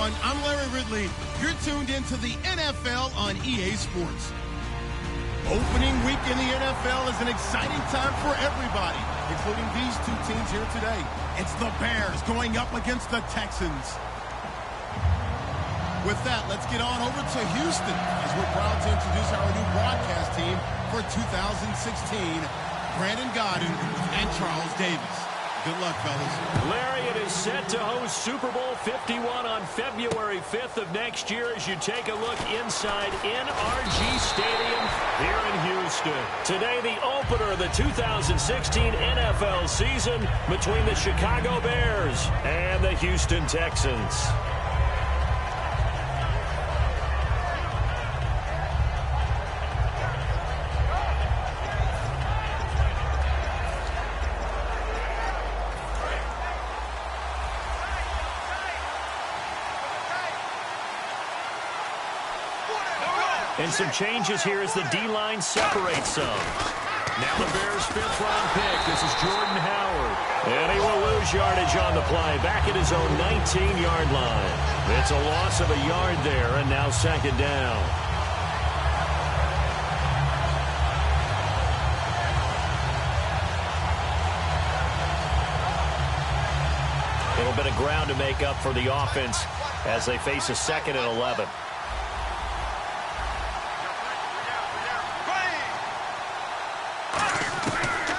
everyone. I'm Larry Ridley. You're tuned into the NFL on EA Sports. Opening week in the NFL is an exciting time for everybody, including these two teams here today. It's the Bears going up against the Texans. With that, let's get on over to Houston as we're proud to introduce our new broadcast team for 2016, Brandon Godden and Charles Davis. Good luck, fellas. Larry, it is set to host Super Bowl 51 on February 5th of next year as you take a look inside NRG Stadium here in Houston. Today, the opener of the 2016 NFL season between the Chicago Bears and the Houston Texans. And some changes here as the D-line separates some. Now the Bears' fifth-round pick. This is Jordan Howard. And he will lose yardage on the play. Back at his own 19-yard line. It's a loss of a yard there, and now second down. A little bit of ground to make up for the offense as they face a 2nd and 11.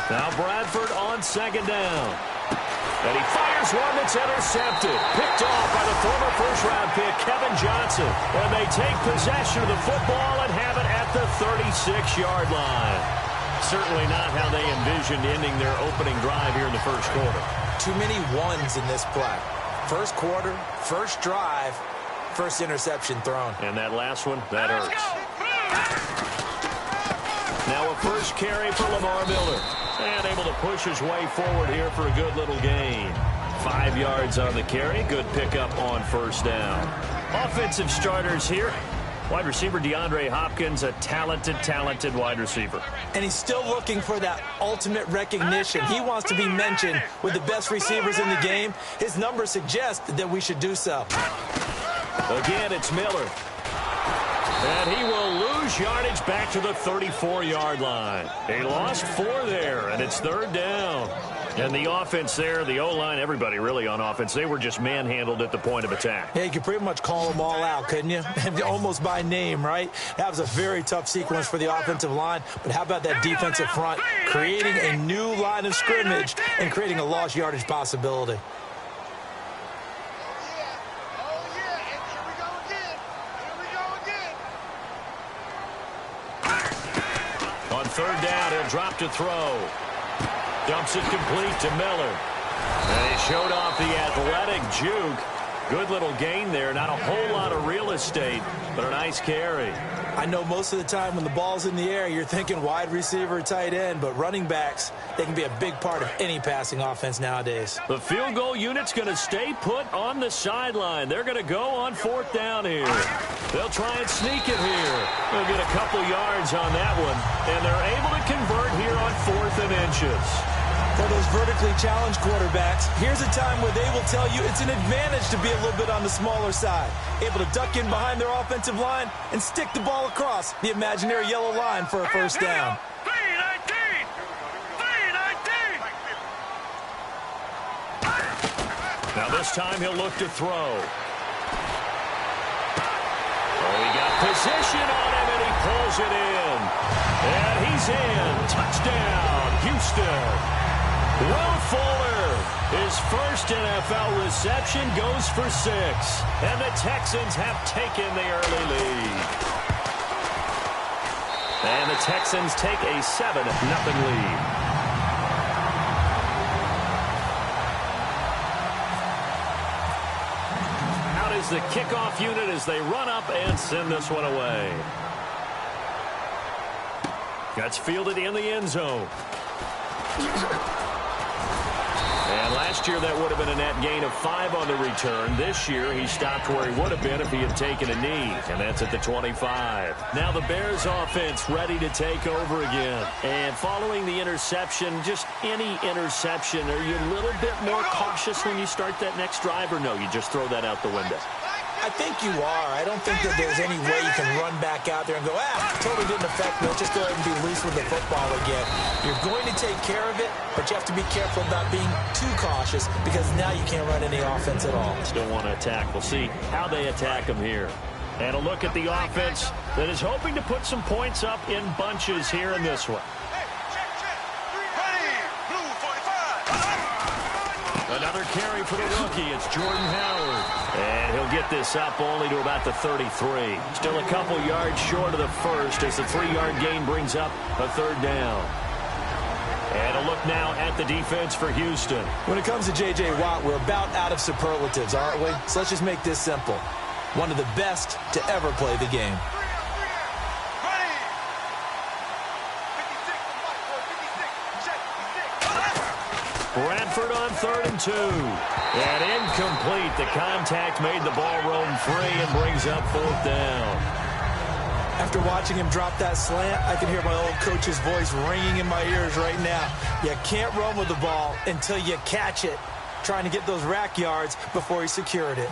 Now Bradford on second down. And he fires one that's intercepted. Picked off by the former first-round pick, Kevin Johnson. And they take possession of the football and have it at the 36-yard line. Certainly not how they envisioned ending their opening drive here in the first quarter. Too many ones in this play. First quarter, first drive, first interception thrown. And that last one, that hurts. Now a first carry for Lamar Miller. And able to push his way forward here for a good little gain. 5 yards on the carry. Good pickup on first down. Offensive starters here. Wide receiver DeAndre Hopkins, a talented wide receiver. And he's still looking for that ultimate recognition. He wants to be mentioned with the best receivers in the game. His numbers suggest that we should do so. Again, it's Miller. And he will lose yardage back to the 34-yard line. He lost 4 there, and it's third down. And the offense there, the O-line, everybody really on offense, they were just manhandled at the point of attack. Yeah, you could pretty much call them all out, couldn't you? Almost by name, right? That was a very tough sequence for the offensive line. But how about that defensive front creating a new line of scrimmage and creating a lost yardage possibility? Third down, he'll drop to throw. Dumps it complete to Miller. And he showed off the athletic juke. Good little gain there. Not a whole lot of real estate, but a nice carry. I know most of the time when the ball's in the air, you're thinking wide receiver, tight end, but running backs, they can be a big part of any passing offense nowadays. The field goal unit's going to stay put on the sideline. They're going to go on fourth down here. They'll try and sneak it here. They'll get a couple yards on that one, and they're able to convert here on 4th and inches. For those vertically challenged quarterbacks, here's a time where they will tell you it's an advantage to be a little bit on the smaller side. Able to duck in behind their offensive line and stick the ball across the imaginary yellow line for a first down. Now this time he'll look to throw. Oh, he got position on him and he pulls it in. And he's in. Touchdown, Houston. Will Fuller, his first NFL reception, goes for 6. And the Texans have taken the early lead. And the Texans take a 7-0 lead. Out is the kickoff unit as they run up and send this one away. That's fielded in the end zone. And last year, that would have been a net gain of 5 on the return. This year, he stopped where he would have been if he had taken a knee, and that's at the 25. Now the Bears offense ready to take over again. And following the interception, just any interception, are you a little bit more cautious when you start that next drive, or no, you just throw that out the window? I think you are. I don't think that there's any way you can run back out there and go, totally didn't affect me. Let's just go ahead and be loose with the football again. You're going to take care of it, but you have to be careful about being too cautious because now you can't run any offense at all. Still want to attack. We'll see how they attack them here. And a look at the offense that is hoping to put some points up in bunches here in this one. Another carry for the rookie. It's Jordan Howard. And he'll get this up only to about the 33. Still a couple yards short of the first as the 3-yard gain brings up a third down. And a look now at the defense for Houston. When it comes to J.J. Watt, we're about out of superlatives, aren't we? So let's just make this simple. One of the best to ever play the game. Bradford on 3rd and 2. And incomplete. The contact made the ball roam free and brings up 4th down. After watching him drop that slant, I can hear my old coach's voice ringing in my ears right now. You can't run with the ball until you catch it. Trying to get those rack yards before he secured it.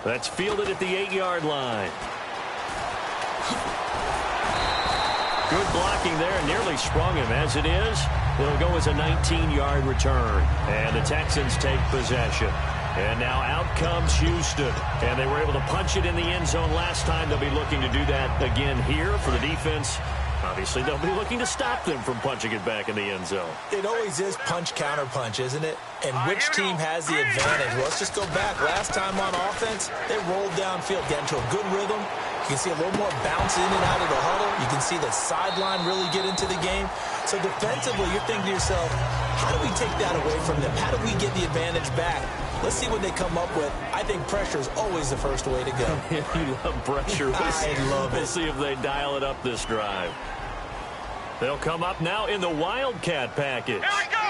That's fielded at the 8-yard line. Good blocking there, nearly sprung him. As it is, it'll go as a 19-yard return. And the Texans take possession. And now out comes Houston. And they were able to punch it in the end zone last time. They'll be looking to do that again here for the defense. Obviously, they'll be looking to stop them from punching it back in the end zone. It always is punch-counter-punch, isn't it? And which team has the advantage? Well, let's just go back. Last time on offense, they rolled downfield, got into a good rhythm. You can see a little more bounce in and out of the huddle. You can see the sideline really get into the game. So defensively, you're thinking to yourself, how do we take that away from them? How do we get the advantage back? Let's see what they come up with. I think pressure is always the first way to go. You love pressure. I love it. We'll see if they dial it up this drive. They'll come up now in the Wildcat package. Here we go!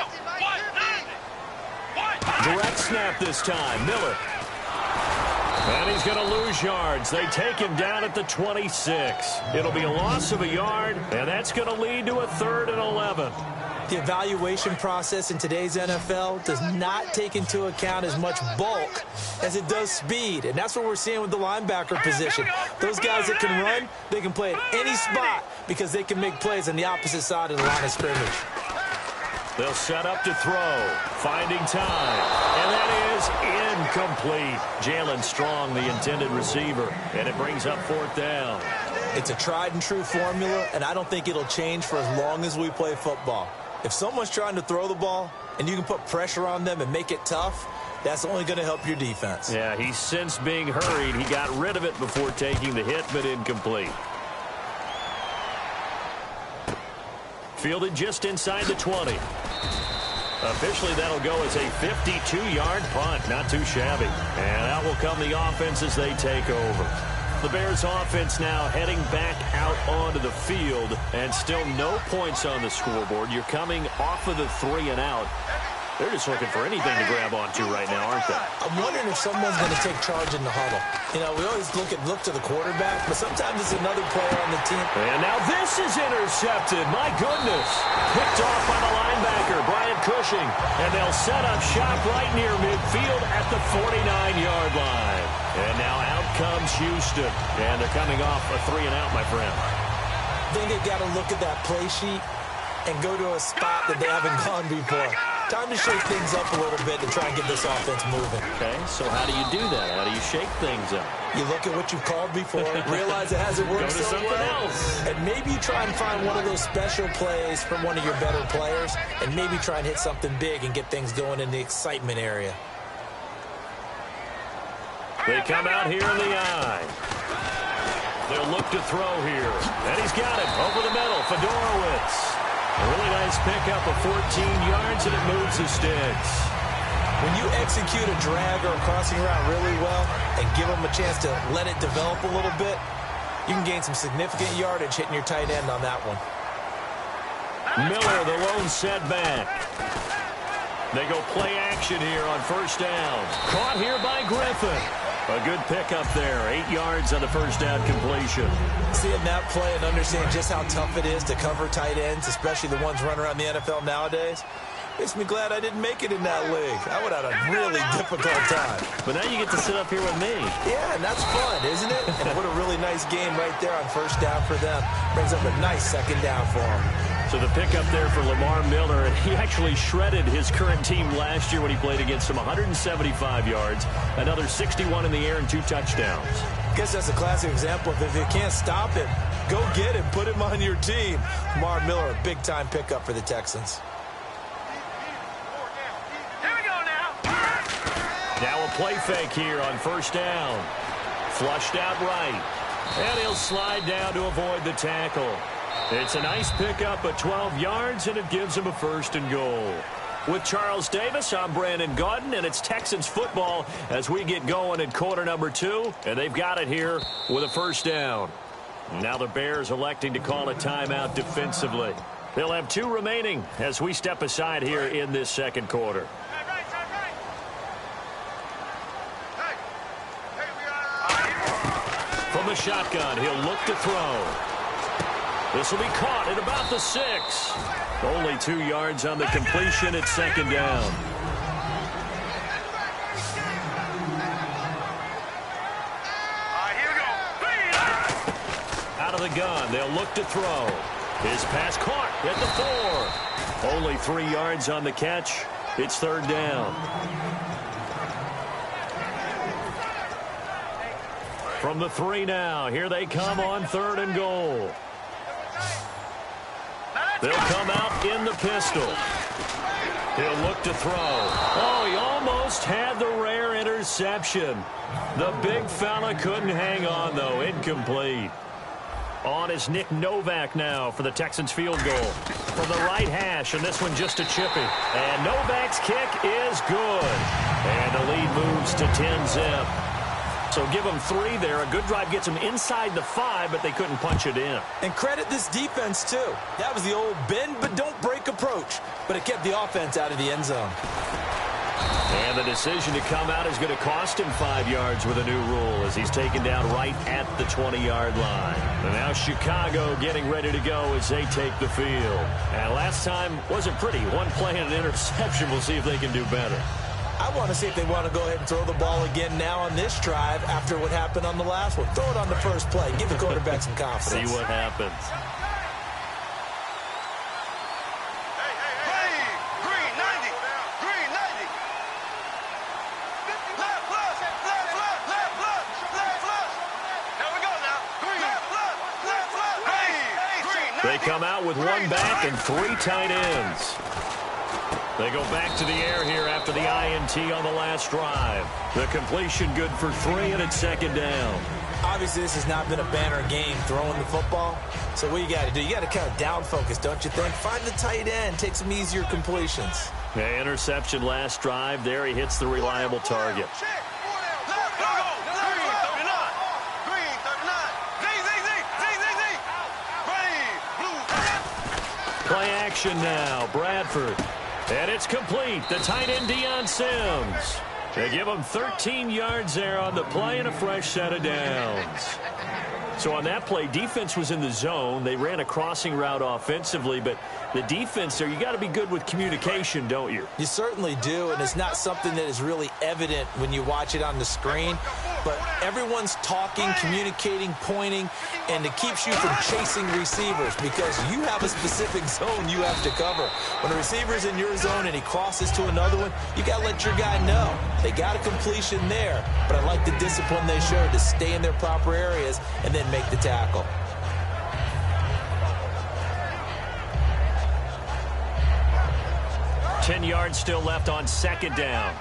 Direct snap this time. Miller. And he's going to lose yards. They take him down at the 26. It'll be a loss of a yard, and that's going to lead to a 3rd and 11. The evaluation process in today's NFL does not take into account as much bulk as it does speed. And that's what we're seeing with the linebacker position. Those guys that can run, they can play at any spot because they can make plays on the opposite side of the line of scrimmage. They'll set up to throw. Finding time. And that is incomplete. Jalen Strong, the intended receiver. And it brings up 4th down. It's a tried and true formula, and I don't think it'll change for as long as we play football. If someone's trying to throw the ball and you can put pressure on them and make it tough, that's only going to help your defense. Yeah, he's since being hurried. He got rid of it before taking the hit, but incomplete. Fielded just inside the 20. Officially, that'll go as a 52-yard punt. Not too shabby. And out will come the offense as they take over. The Bears offense now heading back out onto the field, and still no points on the scoreboard. You're coming off of the 3 and out. They're just looking for anything to grab onto right now, aren't they? I'm wondering if someone's going to take charge in the huddle. You know, we always look to the quarterback, but sometimes it's another player on the team. And now this is intercepted. My goodness. Picked off by the linebacker, Brian Cushing. And they'll set up shop right near midfield at the 49-yard line. And now out comes Houston. And they're coming off a 3 and out, my friend. I think they've got to look at that play sheet and go to a spot that they haven't gone before. Time to shake things up a little bit to try and get this offense moving. Okay, so how do you do that? How do you shake things up? You look at what you've called before, realize it hasn't worked Go to so something well, else. and maybe you try and find one of those special plays from one of your better players, and maybe try and hit something big and get things going in the excitement area. They come out here in the eye. They'll look to throw here. And he's got it over the middle. Fedorowicz. A really nice pickup of 14 yards, and it moves the sticks. When you execute a drag or a crossing route really well and give them a chance to let it develop a little bit, you can gain some significant yardage hitting your tight end on that one. Miller, the lone setback. They go play action here on 1st down. Caught here by Griffin. A good pickup there. 8 yards on the first down completion. Seeing that play and understanding just how tough it is to cover tight ends, especially the ones running around the NFL nowadays, makes me glad I didn't make it in that league. I would have had a really difficult time. But now you get to sit up here with me. Yeah, and that's fun, isn't it? And what a really nice game right there on first down for them. Brings up a nice second down for them. So the pickup there for Lamar Miller, he actually shredded his current team last year when he played against them. 175 yards, another 61 in the air, and 2 touchdowns. I guess that's a classic example of if you can't stop him, go get him, put him on your team. Lamar Miller, a big-time pickup for the Texans. Now a play fake here on first down. Flushed out right. And he'll slide down to avoid the tackle. It's a nice pickup at 12 yards, and it gives him a 1st and goal. With Charles Davis, I'm Brandon Gaudin, and it's Texans football as we get going in quarter number 2. And they've got it here with a 1st down. Now the Bears electing to call a timeout defensively. They'll have 2 remaining as we step aside here in this second quarter. From the shotgun, he'll look to throw. This will be caught at about the 6. Only 2 yards on the completion at 2nd down. Out of the gun, they'll look to throw. His pass caught at the 4. Only 3 yards on the catch. It's 3rd down. From the 3 now, here they come on 3rd and goal. They'll come out in the pistol. He'll look to throw. Oh, he almost had the rare interception. The big fella couldn't hang on, though. Incomplete. On is Nick Novak now for the Texans field goal. From the right hash, and this one just a chippy. And Novak's kick is good. And the lead moves to 10-zip. So give them 3 there. A good drive gets them inside the 5, but they couldn't punch it in. And credit this defense, too. That was the old bend but don't break approach. But it kept the offense out of the end zone. And the decision to come out is going to cost him 5 yards with a new rule as he's taken down right at the 20-yard line. And now Chicago getting ready to go as they take the field. And last time wasn't pretty. One play and an interception. We'll see if they can do better. I want to see if they want to go ahead and throw the ball again now on this drive after what happened on the last one. Throw it on the first play. Give the quarterback some confidence. See what happens. Green 90. Green 90. Left. Here we go now. Green. Left. They come out with 1 back and 3 tight ends. They go back to the air here after the INT on the last drive. The completion good for 3, and it's 2nd down. Obviously, this has not been a banner game throwing the football. So what you got to do, you got to kind of down focus, don't you think? Find the tight end, take some easier completions. Yeah, interception last drive. There he hits the reliable target. Play action now, Bradford. And it's complete. The tight end, Deion Sims. They give him 13 yards there on the play and a fresh set of downs. So on that play, defense was in the zone. They ran a crossing route offensively, but the defense there, you got to be good with communication, don't you? You certainly do, and it's not something that is really evident when you watch it on the screen. But everyone's talking, communicating, pointing, and it keeps you from chasing receivers because you have a specific zone you have to cover. When a receiver's in your zone and he crosses to another one, you got to let your guy know. They got a completion there, but I like the discipline they showed to stay in their proper areas and then make the tackle. Ten yards still left on 2nd down.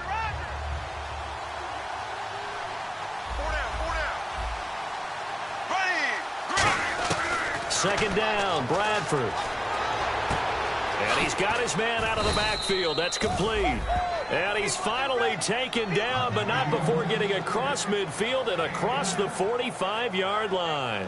Second down, Bradford. And he's got his man out of the backfield. That's complete. And he's finally taken down, but not before getting across midfield and across the 45-yard line.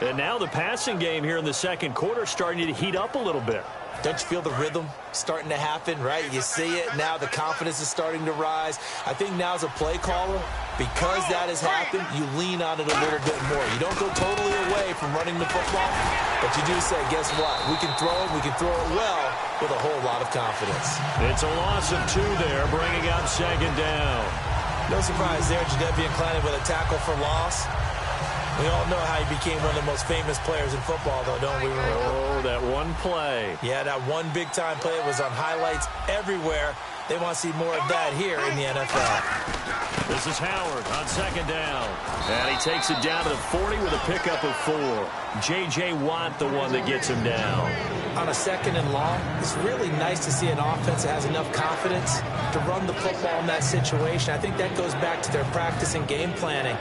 And now the passing game here in the second quarter starting to heat up a little bit. Don't you feel the rhythm starting to happen, right? You see it now. The confidence is starting to rise. I think now as a play caller, Because that has happened, you lean on it a little bit more. You don't go totally away from running the football, but you do say, guess what? We can throw it well with a whole lot of confidence. It's a loss of 2 there, bringing up 2nd down. No surprise there, Jadeveon Clowney with a tackle for loss. We all know how he became one of the most famous players in football, though, don't we? Oh, that one play. Yeah, that one big-time play was on highlights everywhere. They want to see more of that here in the NFL. This is Howard on 2nd down. And he takes it down to the 40 with a pickup of 4. J.J. Watt, the one that gets him down. On a 2nd and long, it's really nice to see an offense that has enough confidence to run the football in that situation. I think that goes back to their practice and game planning.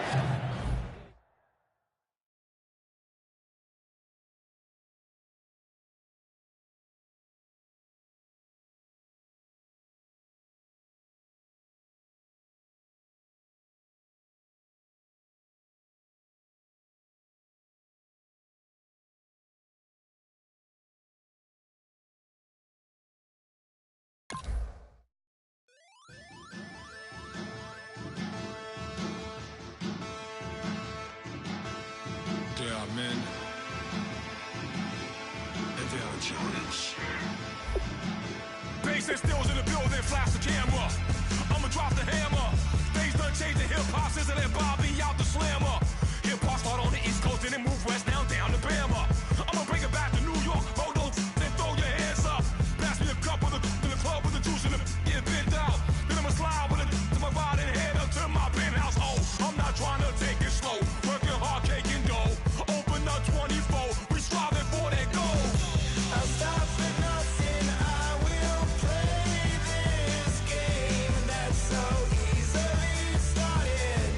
Men, and they are challenge. Bass and stills in the building, flash the camera. I'ma drop the hammer. Things done changed in hip-hop since I let Bobby out the slammer. Hip-hop start on the East Coast and then move west down to Bama. I'ma bring it back to New York. Hold those and throw your hands up. Pass me a cup with in the club with the juice in the get bent out. Then I'ma slide with it to my ride and head up to my penthouse. Oh, I'm not trying to take it slow. Working hard, cake and dough. 24, we striving for that goal. I'll stop for nothing, I will play this game that's so easily started,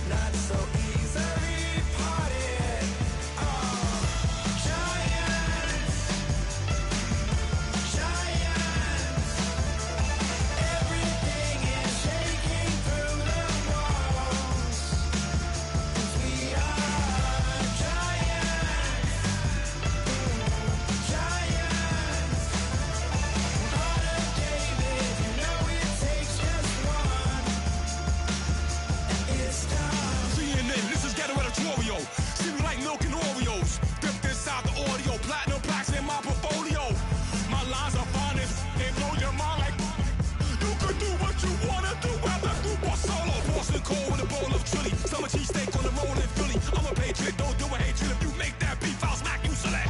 not so easily parted. Giants, everything is shaking through the walls, 'cause we are giants. CNN, this is ghetto editorial. See me like milk and Oreos. Dipped inside the audio, platinum plaques in my portfolio. My lines are finest, they blow your mind like you can do what you wanna do. I'm not group or solo. Boston cold with a bowl of chili. Summer cheesesteak on the roll in Philly. I'm a patriot, don't do a hatred. If you make that beef, I'll smack you silly.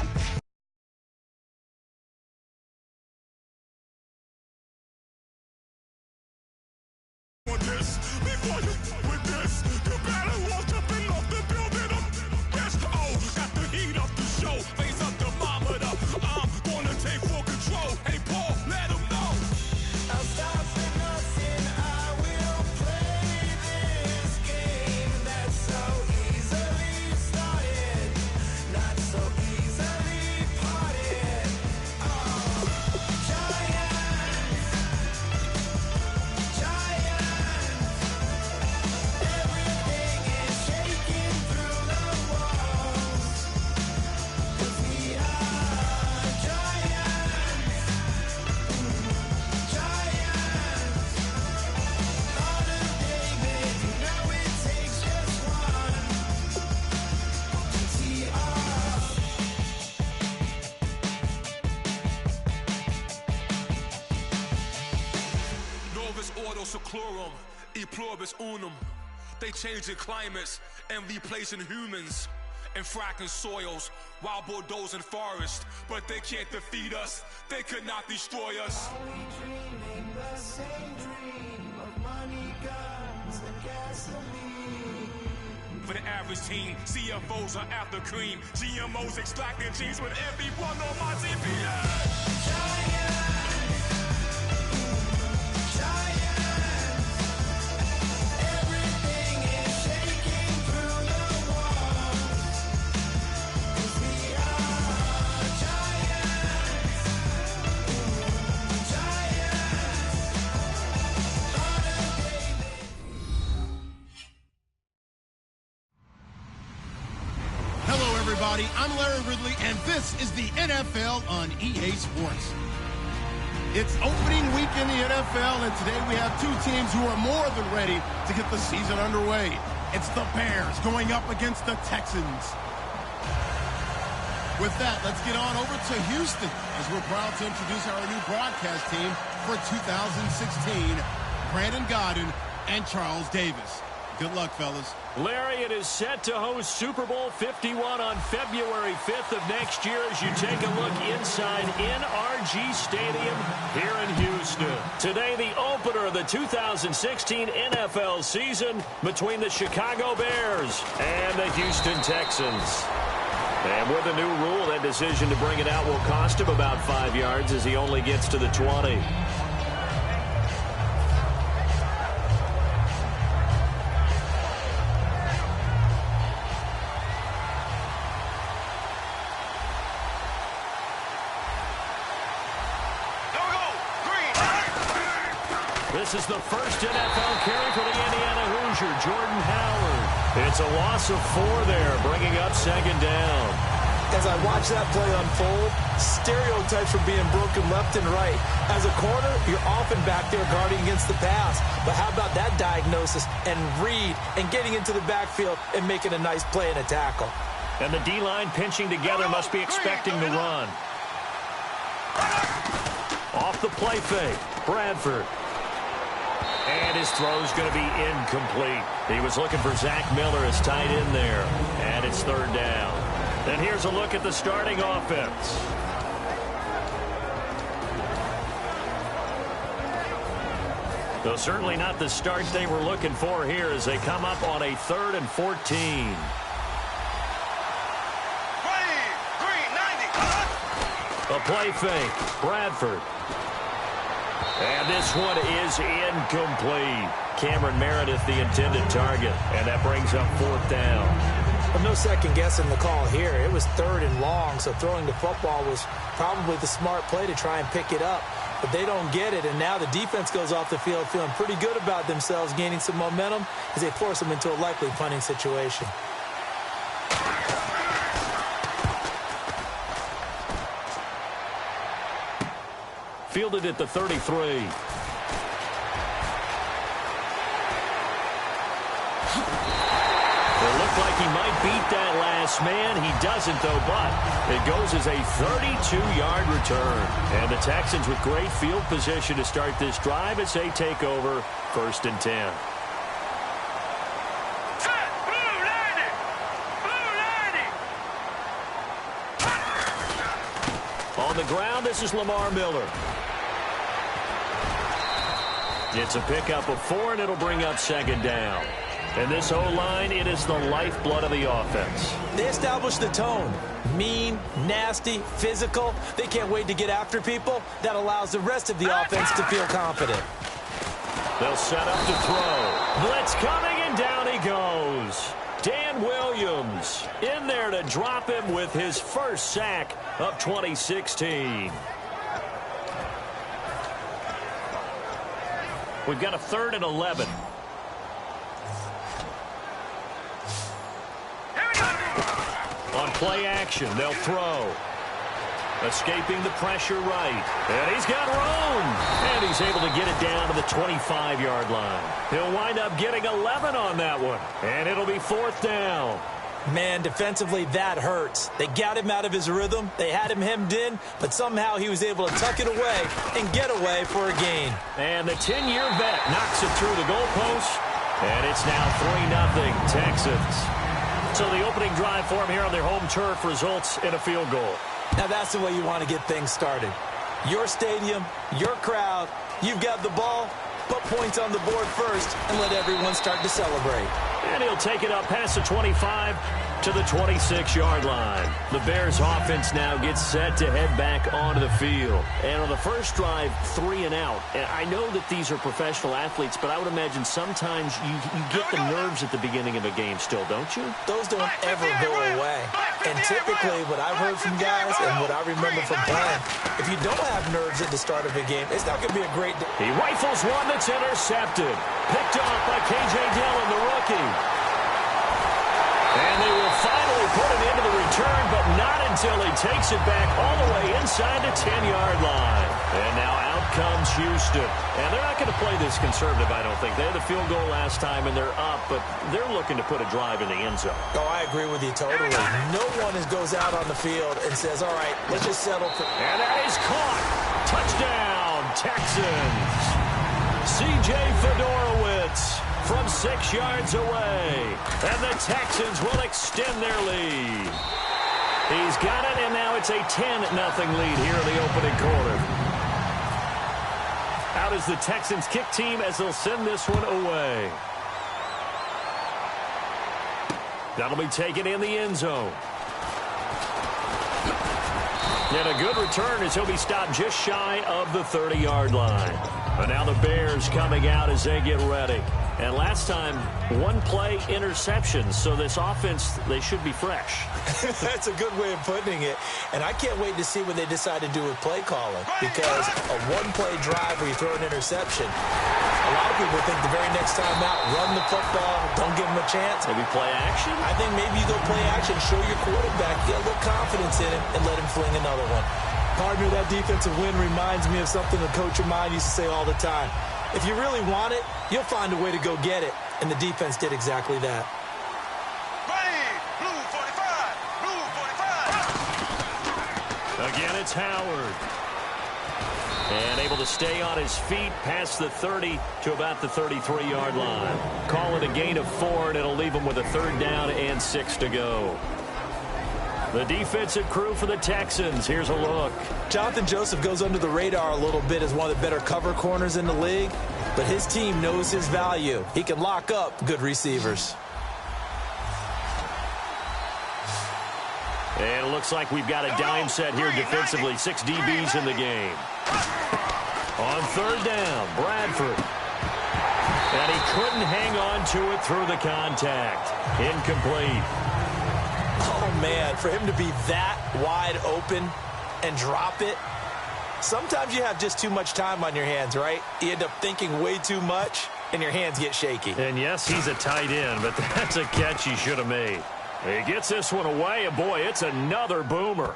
Before you with this, you better walk jumping off the building up. Yes, oh, got the heat off the show. Raise up the thermometer. I'm gonna take full control. Hey, Paul, let him know. I'll stop for nothing. I will play this game that's so easily started, not so easily parted. Everything is shaking through the walls, 'cause we are giants. Heart of David, you know it takes just one. GTR. Novus ordo seclorum, e pluribus unum. They changing climates and replacing humans and fracking soils, wild bulldozing forests, but they can't defeat us. They could not destroy us. Are we dreaming the same dream of money, guns, and gasoline? For the average team, CFOs are after cream. GMOs extracting genes with everyone on my TPS. Everything is shaking through the walls, 'cause we are giants. Hello, everybody. I'm Larry Ridley, and this is the NFL on EA Sports. It's opening week in the NFL, and today we have two teams who are more than ready to get the season underway. It's the Bears going up against the Texans. With that, let's get on over to Houston as we're proud to introduce our new broadcast team for 2016, Brandon Godden and Charles Davis. Good luck, fellas. Larry, it is set to host Super Bowl 51 on February 5th of next year as you take a look inside NRG Stadium here in Houston. Today, the opener of the 2016 NFL season between the Chicago Bears and the Houston Texans. And with a new rule, that decision to bring it out will cost him about 5 yards as he only gets to the 20. This is the first NFL carry for the Indiana Hoosier, Jordan Howard. It's a loss of 4 there, bringing up second down. As I watch that play unfold, stereotypes are being broken left and right. As a corner, you're often back there guarding against the pass. But how about that diagnosis and read and getting into the backfield and making a nice play and a tackle? And the D-line pinching together must be expecting the run. Off the play fake, Bradford. And his throw's going to be incomplete. He was looking for Zach Miller as tight end there. And it's third down. And here's a look at the starting offense. Though certainly not the start they were looking for here as they come up on a 3rd and 14. A play fake. Bradford. And this one is incomplete. Cameron Meredith, the intended target. And that brings up 4th down. Well, no second guessing the call here. It was 3rd and long, so throwing the football was probably the smart play to try and pick it up. But they don't get it, and now the defense goes off the field feeling pretty good about themselves, gaining some momentum as they force them into a likely punting situation. Fielded at the 33. It looked like he might beat that last man. He doesn't, though, but it goes as a 32-yard return. And the Texans with great field position to start this drive as they take over 1st and 10. On the ground, this is Lamar Miller. It's a pickup of 4, and it'll bring up second down. And this O-line, it is the lifeblood of the offense. They established the tone. Mean, nasty, physical. They can't wait to get after people. That allows the rest of the offense to feel confident. They'll set up to throw. Blitz coming, and down he goes. Dan Williams in there to drop him with his first sack of 2016. We've got a 3rd and 11. On play action, they'll throw. Escaping the pressure right. And he's got room. And he's able to get it down to the 25-yard line. He'll wind up getting 11 on that one. And it'll be 4th down. Man, defensively, that hurts. They got him out of his rhythm. They had him hemmed in, but somehow he was able to tuck it away and get away for a gain. And the 10-year vet knocks it through the goalpost. And it's now 3-0 Texans. So the opening drive for them here on their home turf results in a field goal. Now that's the way you want to get things started. Your stadium, your crowd, you've got the ball, put points on the board first and let everyone start to celebrate. And he'll take it up past the 25 to the 26-yard line. The Bears offense now gets set to head back onto the field. And on the first drive, 3 and out. And I know that these are professional athletes, but I would imagine sometimes you get the nerves at the beginning of a game still, don't you? Those don't ever go away. And typically what I've heard from guys and what I remember from playing, if you don't have nerves at the start of a game, it's not going to be a great day. He rifles one that's intercepted. Picked off by K.J. Dillon, the rookie. And they will finally put it into the return, but not until he takes it back all the way inside the 10-yard line. And now out comes Houston. And they're not going to play this conservative, I don't think. They had the field goal last time, and they're up, but they're looking to put a drive in the end zone. Oh, I agree with you totally. No one goes out on the field and says, all right, let's just settle for... And that is caught. Touchdown, Texans. C.J. Fedorowicz from 6 yards away. And the Texans will extend their lead. He's got it, and now it's a 10-0 lead here in the opening quarter. Out is the Texans kick team as they'll send this one away. That'll be taken in the end zone. And a good return as he'll be stopped just shy of the 30-yard line. But now the Bears coming out as they get ready. And last time, one-play interceptions. So this offense, they should be fresh. That's a good way of putting it. And I can't wait to see what they decide to do with play calling. Because a one-play drive where you throw an interception, a lot of people think the very next time out, run the football, don't give them a chance. Maybe play action? I think maybe you go play action, show your quarterback, get a little confidence in him, and let him fling another one. Partner, that defensive win reminds me of something a coach of mine used to say all the time. If you really want it, you'll find a way to go get it. And the defense did exactly that. Blue 45. Again, it's Howard. And able to stay on his feet past the 30 to about the 33-yard line. Call it a gain of 4, and it'll leave him with a 3rd down and 6 to go. The defensive crew for the Texans. Here's a look. Jonathan Joseph goes under the radar a little bit as one of the better cover corners in the league, but his team knows his value. He can lock up good receivers. And it looks like we've got a dime set here defensively. 6 DBs in the game. On 3rd down, Bradford. And he couldn't hang on to it through the contact. Incomplete. Oh, man, for him to be that wide open and drop it, sometimes you have just too much time on your hands, right? You end up thinking way too much, and your hands get shaky. And, yes, he's a tight end, but that's a catch he should have made. He gets this one away, and, boy, it's another boomer.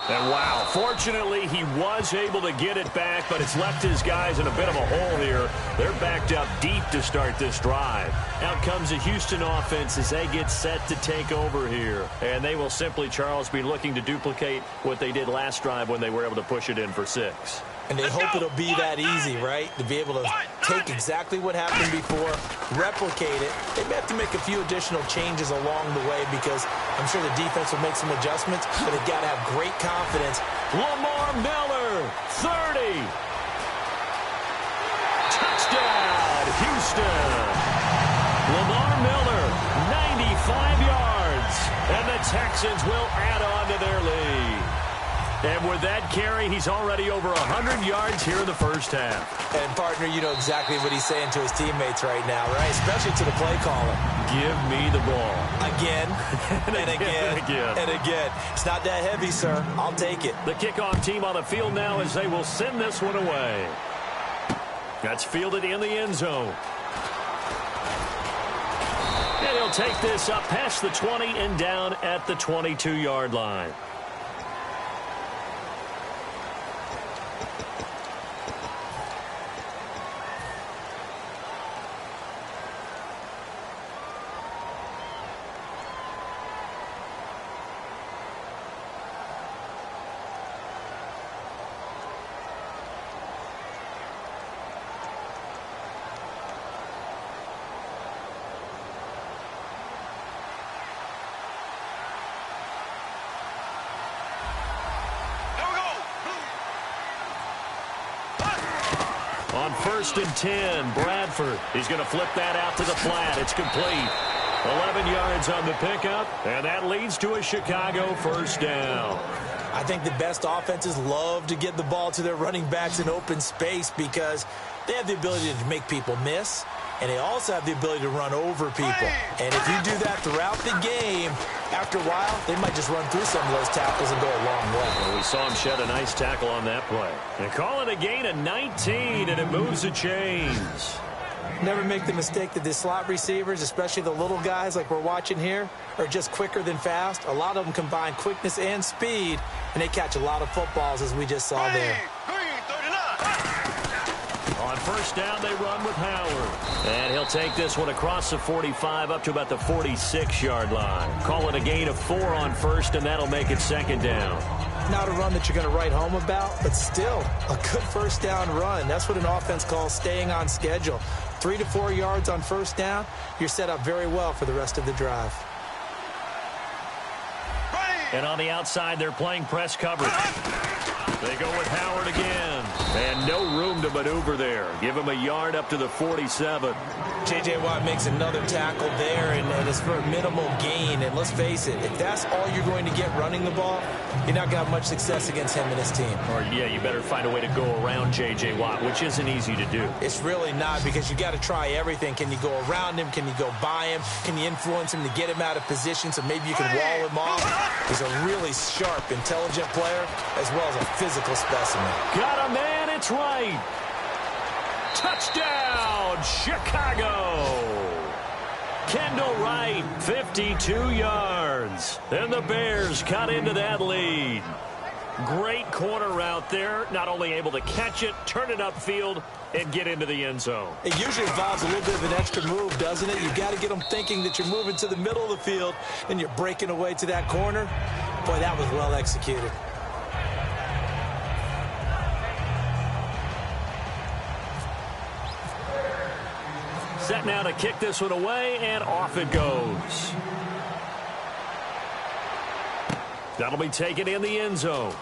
And, wow, fortunately, he was able to get it back, but it's left his guys in a bit of a hole here. They're backed up deep to start this drive. Out comes the Houston offense as they get set to take over here. And they will simply, Charles, be looking to duplicate what they did last drive when they were able to push it in for 6. And they hope it'll be that easy, right? To be able to take exactly what happened before, replicate it. They may have to make a few additional changes along the way because I'm sure the defense will make some adjustments, but they've got to have great confidence. Lamar Miller, 30. Touchdown, Houston. Lamar Miller, 95 yards. And the Texans will add on to their lead. And with that carry, he's already over 100 yards here in the first half. And, partner, you know exactly what he's saying to his teammates right now, right? Especially to the play caller. Give me the ball. Again, and again, and again. and again. It's not that heavy, sir. I'll take it. The kickoff team on the field now as they will send this one away. That's fielded in the end zone. And he'll take this up past the 20 and down at the 22-yard line. On 1st and 10, Bradford. He's going to flip that out to the flat. It's complete. 11 yards on the pickup, and that leads to a Chicago 1st down. I think the best offenses love to get the ball to their running backs in open space because they have the ability to make people miss, and they also have the ability to run over people. And if you do that throughout the game, after a while, they might just run through some of those tackles and go a long way. Well, we saw him shed a nice tackle on that play. And call it a gain of 19, and it moves the chains. Never make the mistake that the slot receivers, especially the little guys like we're watching here, are just quicker than fast. A lot of them combine quickness and speed, and they catch a lot of footballs, as we just saw there. On first down, they run with Howard. And he'll take this one across the 45 up to about the 46-yard line. Call it a gain of 4 on first, and that'll make it second down. Not a run that you're going to write home about, but still a good first down run. That's what an offense calls staying on schedule. 3 to 4 yards on first down, you're set up very well for the rest of the drive. And on the outside, they're playing press coverage. They go with Howard again. And no room to maneuver there. Give him a yard up to the 47. J.J. Watt makes another tackle there, and it's for a minimal gain. And let's face it, if that's all you're going to get running the ball, you're not going to have much success against him and his team. Or, yeah, you better find a way to go around J.J. Watt, which isn't easy to do. It's really not, because you got to try everything. Can you go around him? Can you go by him? Can you influence him to get him out of position so maybe you can wall him off? He's a really sharp, intelligent player, as well as a physical specimen. Got a man. It's right. Touchdown, Chicago. Kendall Wright, 52 yards. And the Bears cut into that lead. Great corner route there. Not only able to catch it, turn it upfield, and get into the end zone. It usually involves a little bit of an extra move, doesn't it? You've got to get them thinking that you're moving to the middle of the field and you're breaking away to that corner. Boy, that was well executed. Set now to kick this one away, and off it goes. That'll be taken in the end zone.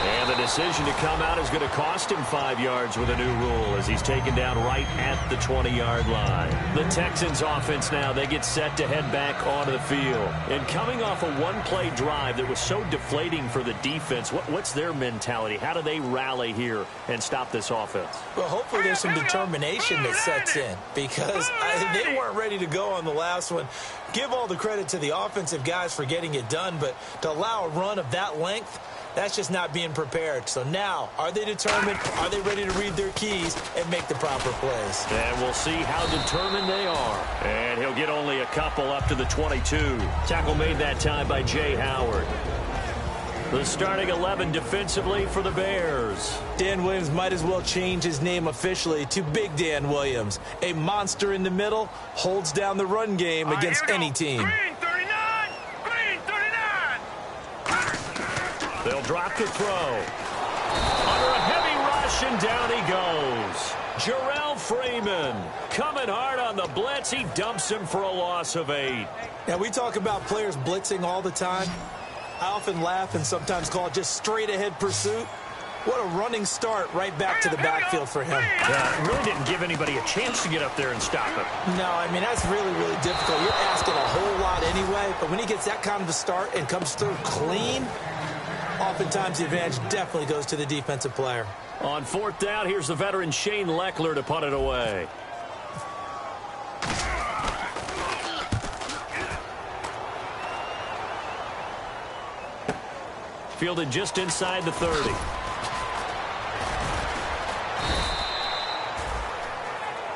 And the decision to come out is going to cost him 5 yards with a new rule as he's taken down right at the 20-yard line. The Texans offense now, they get set to head back onto the field. And coming off a one-play drive that was so deflating for the defense, what's their mentality? How do they rally here and stop this offense? Well, hopefully there's some determination that sets in, because they weren't ready to go on the last one. Give all the credit to the offensive guys for getting it done, but to allow a run of that length, that's just not being prepared. So now, are they determined? Are they ready to read their keys and make the proper plays? And we'll see how determined they are. And he'll get only a couple up to the 22. Tackle made that time by Jay Howard. The starting 11 defensively for the Bears. Dan Williams might as well change his name officially to Big Dan Williams. A monster in the middle, holds down the run game against any team. They'll drop the throw. Under a heavy rush, and down he goes. Jarrell Freeman coming hard on the blitz. He dumps him for a loss of 8. Now, we talk about players blitzing all the time. I often laugh and sometimes call it just straight-ahead pursuit. What a running start right back to the backfield for him. Really didn't give anybody a chance to get up there and stop him. No, I mean, that's really, really difficult. You're asking a whole lot anyway, but when he gets that kind of a start and comes through clean, oftentimes the advantage definitely goes to the defensive player. On fourth down, here's the veteran Shane Leckler to punt it away. Fielded just inside the 30.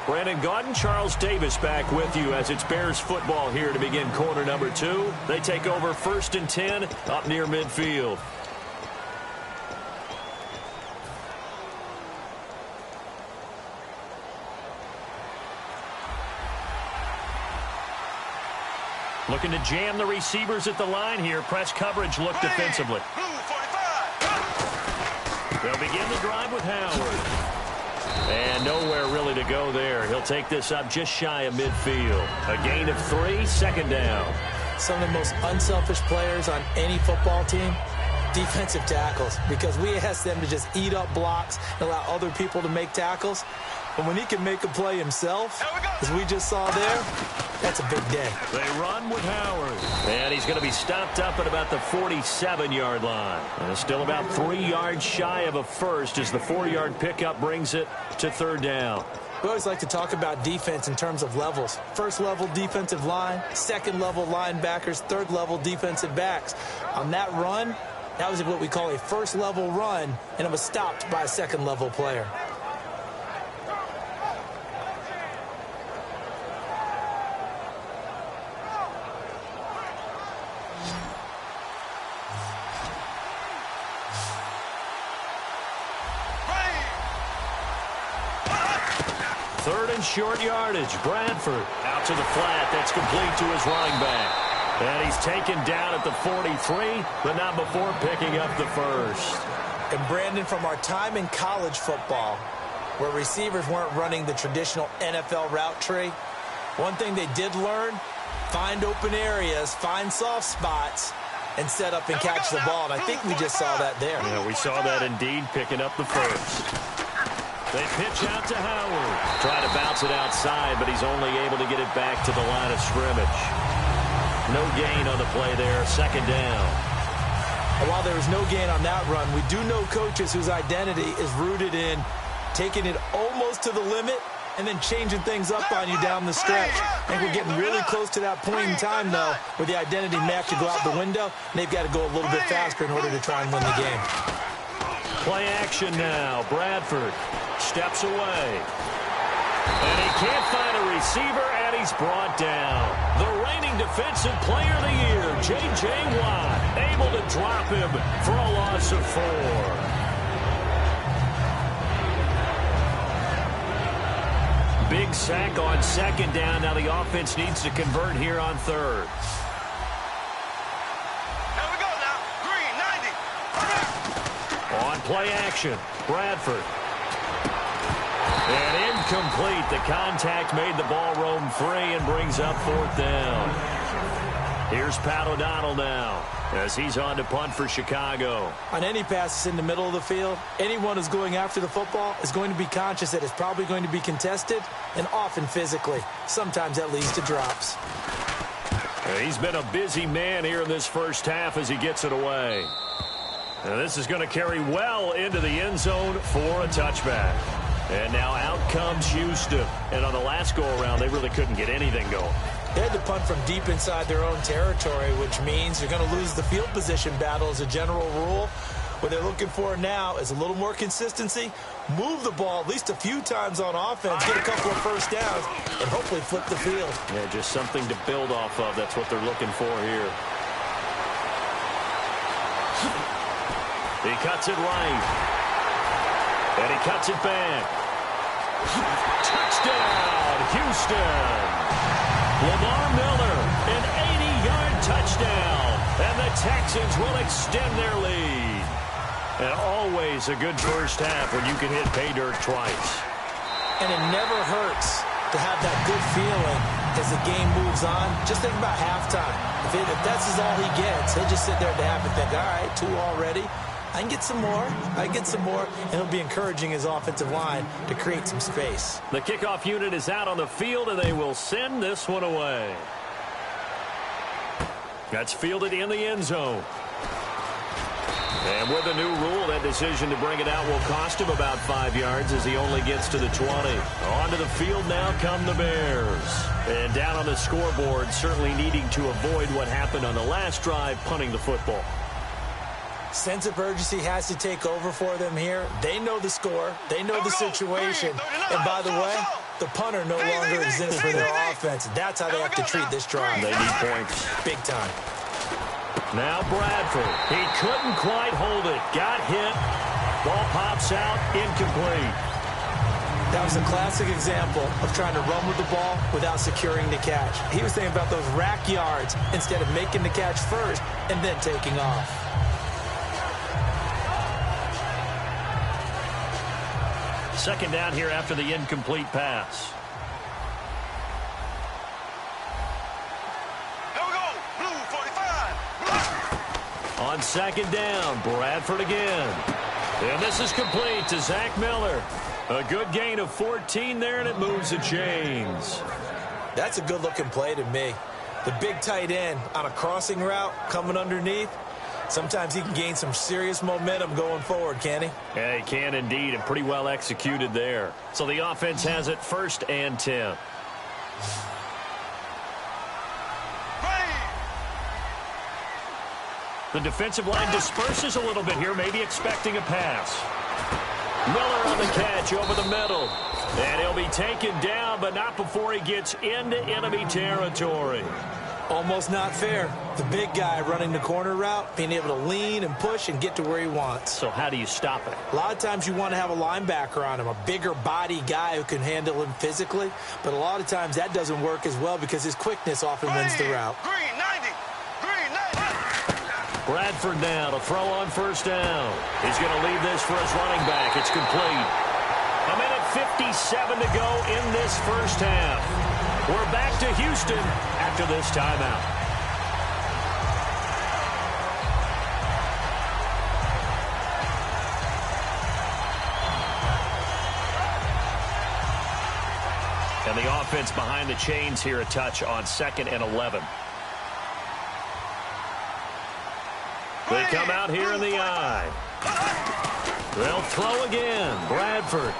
Brandon Gaudin, Charles Davis back with you as it's Bears football here to begin quarter number 2. They take over 1st and 10 up near midfield. Looking to jam the receivers at the line here. Press coverage look defensively. They'll begin the drive with Howard. And nowhere really to go there. He'll take this up just shy of midfield. A gain of 3, second down. Some of the most unselfish players on any football team, defensive tackles, because we ask them to just eat up blocks and allow other people to make tackles. But when he can make a play himself, as we just saw there, that's a big day. They run with Howard. And he's going to be stopped up at about the 47-yard line. And it's still about 3 yards shy of a first as the 4-yard pickup brings it to 3rd down. We always like to talk about defense in terms of levels. 1st level defensive line, 2nd level linebackers, 3rd level defensive backs. On that run, that was what we call a 1st level run, and it was stopped by a 2nd level player. Third and short yardage. Bradford out to the flat. That's complete to his running back. And he's taken down at the 43, but not before picking up the first. And Brandon, from our time in college football, where receivers weren't running the traditional NFL route tree, one thing they did learn, find open areas, find soft spots, and set up and catch the ball. And I think we just saw that there. Yeah, we saw that indeed, picking up the first. They pitch out to Howard. Try to bounce it outside, but he's only able to get it back to the line of scrimmage. No gain on the play there, second down. And while there was no gain on that run, we do know coaches whose identity is rooted in taking it almost to the limit and then changing things up on you down the stretch. I think we're getting really close to that point in time, though, where the identity map could go out the window, and they've got to go a little bit faster in order to try and win the game. Play action now. Bradford steps away. And he can't find a receiver, and he's brought down. The reigning defensive player of the year, J.J. Watt, able to drop him for a loss of 4. Big sack on second down. Now the offense needs to convert here on third. Here we go now. Green, 90. On play action, Bradford. And incomplete. The contact made the ball roam free and brings up fourth down. Here's Pat O'Donnell now as he's on to punt for Chicago. On any passes in the middle of the field, anyone who's going after the football is going to be conscious that it's probably going to be contested, and often physically. Sometimes that leads to drops. He's been a busy man here in this first half as he gets it away. Now this is going to carry well into the end zone for a touchback. And now out comes Houston. And on the last go-around, they really couldn't get anything going. They had to punt from deep inside their own territory, which means you're going to lose the field position battle as a general rule. What they're looking for now is a little more consistency, move the ball at least a few times on offense, get a couple of first downs, and hopefully flip the field. Yeah, just something to build off of. That's what they're looking for here. He cuts it right. And he cuts it back. Touchdown, Houston. Lamar Miller, an 80-yard touchdown. And the Texans will extend their lead. And always a good first half when you can hit pay dirt twice. And it never hurts to have that good feeling as the game moves on. Just think about halftime. If that's all he gets, he'll just sit there at the half and think, all right, 2 already. I can get some more. I can get some more. And he'll be encouraging his offensive line to create some space. The kickoff unit is out on the field, and they will send this one away. That's fielded in the end zone. And with a new rule, that decision to bring it out will cost him about 5 yards as he only gets to the 20. Onto the field now come the Bears. And down on the scoreboard, certainly needing to avoid what happened on the last drive, punting the football. Sense of urgency has to take over for them here. They know the score. They know the situation. And by the way, the punter no longer exists for their offense. That's how they have to treat this drive. They need points. Big time. Now Bradford. He couldn't quite hold it. Got hit. Ball pops out. Incomplete. That was a classic example of trying to run with the ball without securing the catch. He was thinking about those rack yards instead of making the catch first and then taking off. Second down here after the incomplete pass. Here we go. Blue 45. On second down, Bradford again. And this is complete to Zach Miller. A good gain of 14 there, and it moves the chains. That's a good-looking play to me. The big tight end on a crossing route coming underneath. Sometimes he can gain some serious momentum going forward, can he? Yeah, he can indeed, and pretty well executed there. So the offense has it 1st and 10. The defensive line disperses a little bit here, maybe expecting a pass. Miller on the catch over the middle. And he'll be taken down, but not before he gets into enemy territory. Almost not fair. The big guy running the corner route, being able to lean and push and get to where he wants. So how do you stop it? A lot of times you want to have a linebacker on him, a bigger body guy who can handle him physically. But a lot of times that doesn't work as well because his quickness often wins the route. Green 90. Green 90. Bradford now to throw on first down. He's going to leave this for his running back. It's complete. A minute 57 to go in this first half. We're back to Houston after this timeout. And the offense behind the chains here a touch on 2nd and 11. They come out here in the eye. They'll throw again. Bradford.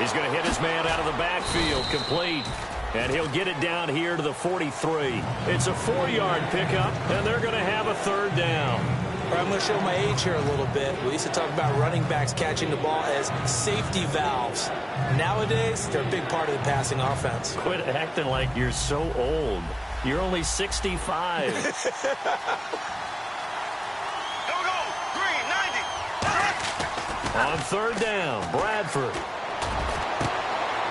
He's going to hit his man out of the backfield. Complete. And he'll get it down here to the 43. It's a 4-yard pickup, and they're going to have a third down. I'm going to show my age here a little bit. We used to talk about running backs catching the ball as safety valves. Nowadays, they're a big part of the passing offense. Quit acting like you're so old. You're only 65. Here we go. Green 90. On third down, Bradford.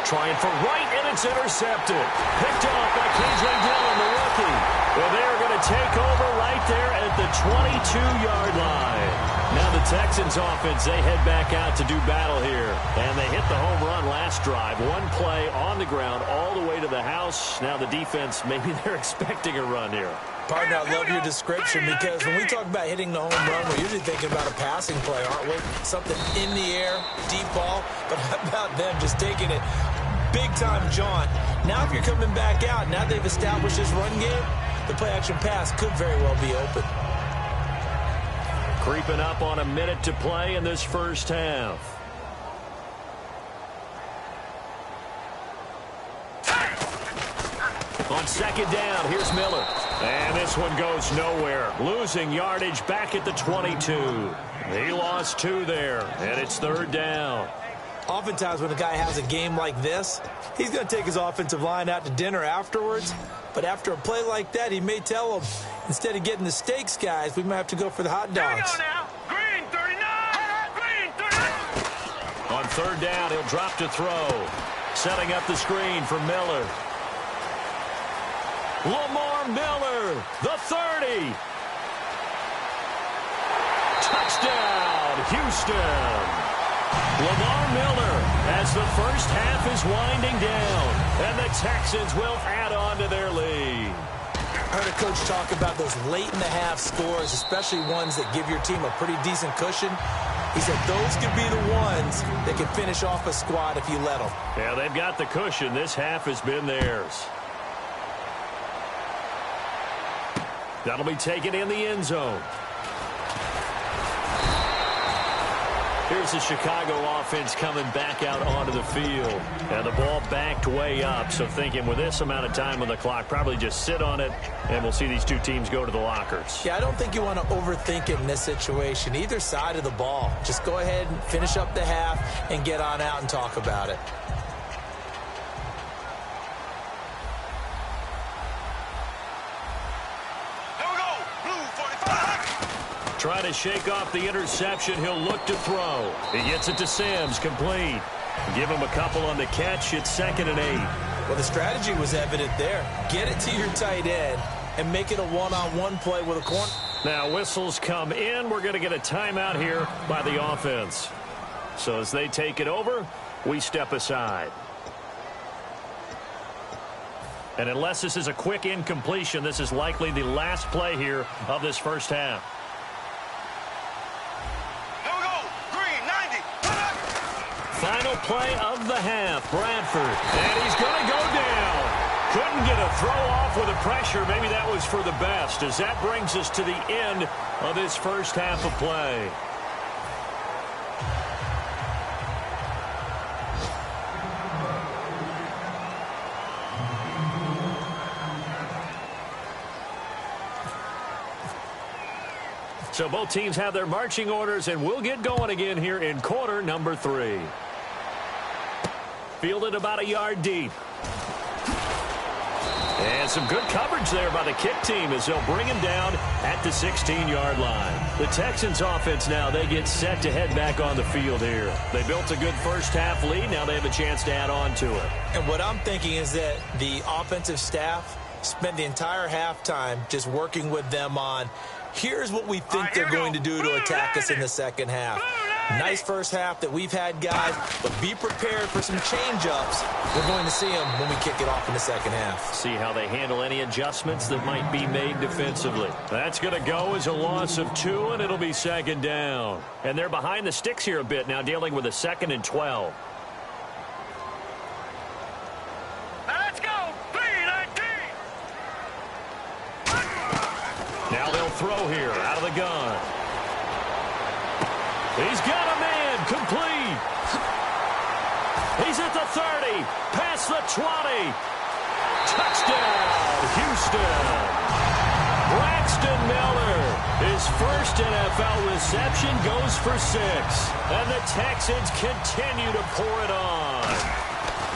Trying for right, and it's intercepted. Picked off by KJ Dillon, the rookie. Well, they're going to take over right there at the 22-yard line. Now the Texans offense, they head back out to do battle here. And they hit the home run last drive. One play on the ground all the way to the house. Now the defense, maybe they're expecting a run here. Partner, I love your description because when we talk about hitting the home run, we're usually thinking about a passing play, aren't we? Something in the air, deep ball. But how about them just taking it big-time jaunt? Now if you're coming back out, now they've established this run game, the play-action pass could very well be open. Creeping up on a minute to play in this first half. On second down, here's Miller. And this one goes nowhere. Losing yardage back at the 22. He lost 2 there, and it's third down. Oftentimes when a guy has a game like this, he's going to take his offensive line out to dinner afterwards. But after a play like that, he may tell them, instead of getting the steaks, guys, we might have to go for the hot dogs. Now. Green 39. Green 39. On third down, he'll drop to throw. Setting up the screen for Miller. Lamar Miller, the 30. Touchdown, Houston. Lamar Miller as the first half is winding down, and the Texans will add on to their lead. I heard a coach talk about those late-in-the-half scores, especially ones that give your team a pretty decent cushion. He said those could be the ones that can finish off a squad if you let them. Yeah, they've got the cushion. This half has been theirs. That'll be taken in the end zone. Here's the Chicago offense coming back out onto the field. And the ball backed way up. So thinking with this amount of time on the clock, probably just sit on it, and we'll see these two teams go to the lockers. Yeah, I don't think you want to overthink it in this situation. Either side of the ball. Just go ahead and finish up the half and get on out and talk about it. Trying to shake off the interception. He'll look to throw. He gets it to Sims. Complete. Give him a couple on the catch. It's 2nd and 8. Well, the strategy was evident there. Get it to your tight end and make it a one-on-one play with a corner. Now whistles come in. We're going to get a timeout here by the offense. So as they take it over, we step aside. And unless this is a quick incompletion, this is likely the last play here of this first half. Final play of the half, Bradford. And he's going to go down. Couldn't get a throw off with the pressure. Maybe that was for the best, as that brings us to the end of this first half of play. So both teams have their marching orders, and we'll get going again here in quarter number 3. Fielded about a yard deep. And some good coverage there by the kick team as they'll bring him down at the 16-yard line. The Texans offense now, they get set to head back on the field here. They built a good first-half lead. Now they have a chance to add on to it. And what I'm thinking is that the offensive staff spent the entire halftime just working with them on, here's what we think they're going to do to attack us in the second half. Nice first half that we've had, guys, but be prepared for some change-ups. We're going to see them when we kick it off in the second half. See how they handle any adjustments that might be made defensively. That's going to go as a loss of 2, and it'll be second down. And they're behind the sticks here a bit now, dealing with a 2nd and 12. Let's go. 3-19. Now they'll throw here out of the gun. He's got a man, complete. He's at the 30, past the 20. Touchdown, Houston. Braxton Miller, his first NFL reception, goes for 6. And the Texans continue to pour it on.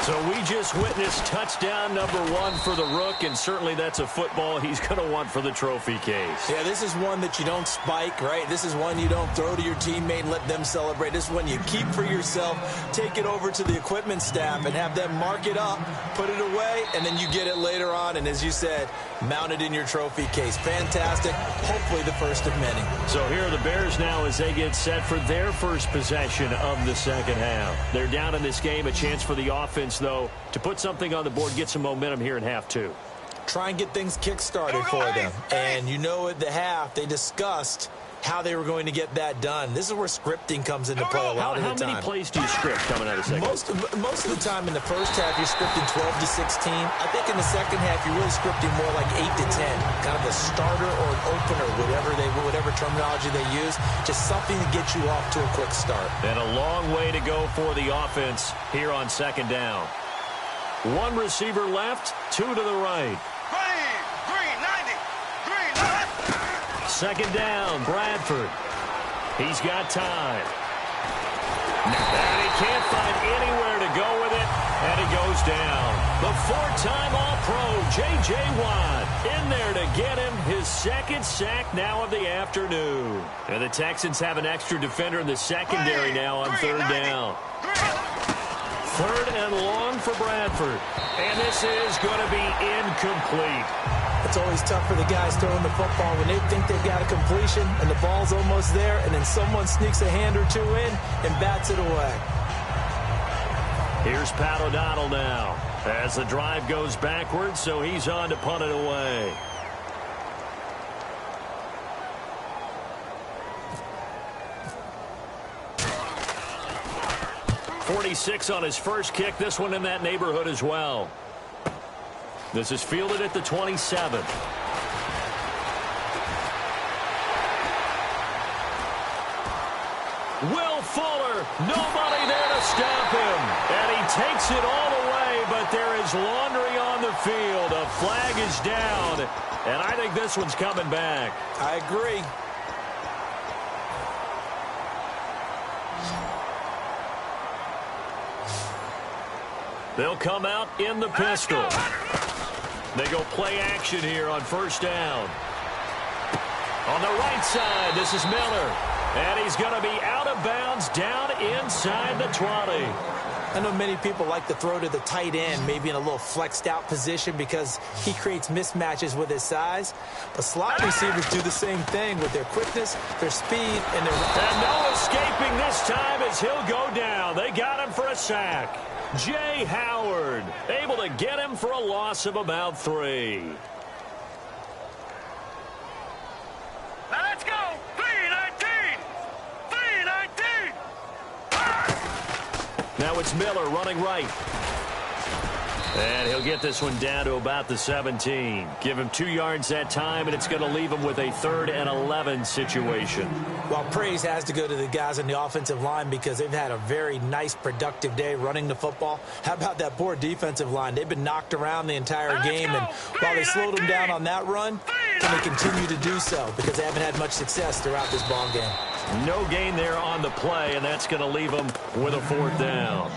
So we just witnessed touchdown number 1 for the Rook, and certainly that's a football he's going to want for the trophy case. Yeah, this is one that you don't spike, right? This is one you don't throw to your teammate and let them celebrate. This is one you keep for yourself, take it over to the equipment staff and have them mark it up, put it away, and then you get it later on, and as you said, mount it in your trophy case. Fantastic. Hopefully the first of many. So here are the Bears now as they get set for their first possession of the second half. They're down in this game, a chance for the offense, though, to put something on the board, get some momentum here in half 2. Try and get things kick-started for them. And you know at the half, they discussed how they were going to get that done. This is where scripting comes into play a lot of the time. How many plays do you script coming out of second? Most of the time in the first half, you're scripting 12 to 16. I think in the second half, you're really scripting more like 8 to 10. Kind of a starter or an opener, whatever terminology they use. Just something to get you off to a quick start. And a long way to go for the offense here on second down. 1 receiver left, 2 to the right. Second down, Bradford. He's got time. And he can't find anywhere to go with it, and he goes down. The 4-time All-Pro, J.J. Watt, in there to get him his 2nd sack now of the afternoon. And the Texans have an extra defender in the secondary now on 3rd down. 3rd and long for Bradford. And this is going to be incomplete. It's always tough for the guys throwing the football when they think they've got a completion and the ball's almost there, and then someone sneaks a hand or 2 in and bats it away. Here's Pat O'Donnell now as the drive goes backwards, so he's on to punt it away. .46 on his first kick. This one in that neighborhood as well. This is fielded at the 27. Will Fuller, nobody there to stop him. And he takes it all away, but there is laundry on the field. A flag is down, and I think this one's coming back. I agree. They'll come out in the pistol. They go play action here on 1st down. On the right side, this is Miller. And he's going to be out of bounds down inside the 20. I know many people like to throw to the tight end, maybe in a little flexed out position because he creates mismatches with his size. But slot receivers do the same thing with their quickness, their speed, and their... And no escaping this time as he'll go down. They got him for a sack. Jay Howard able to get him for a loss of about 3. Let's go. 3-19. 3-19. Now it's Miller running right. And he'll get this one down to about the 17. Give him 2 yards that time, and it's going to leave him with a 3rd and 11 situation. Well, praise has to go to the guys on the offensive line because they've had a very nice, productive day running the football. How about that poor defensive line? They've been knocked around the entire game, and while they slowed them down on that run, can they continue to do so because they haven't had much success throughout this ball game. No gain there on the play, and that's going to leave them with a 4th down.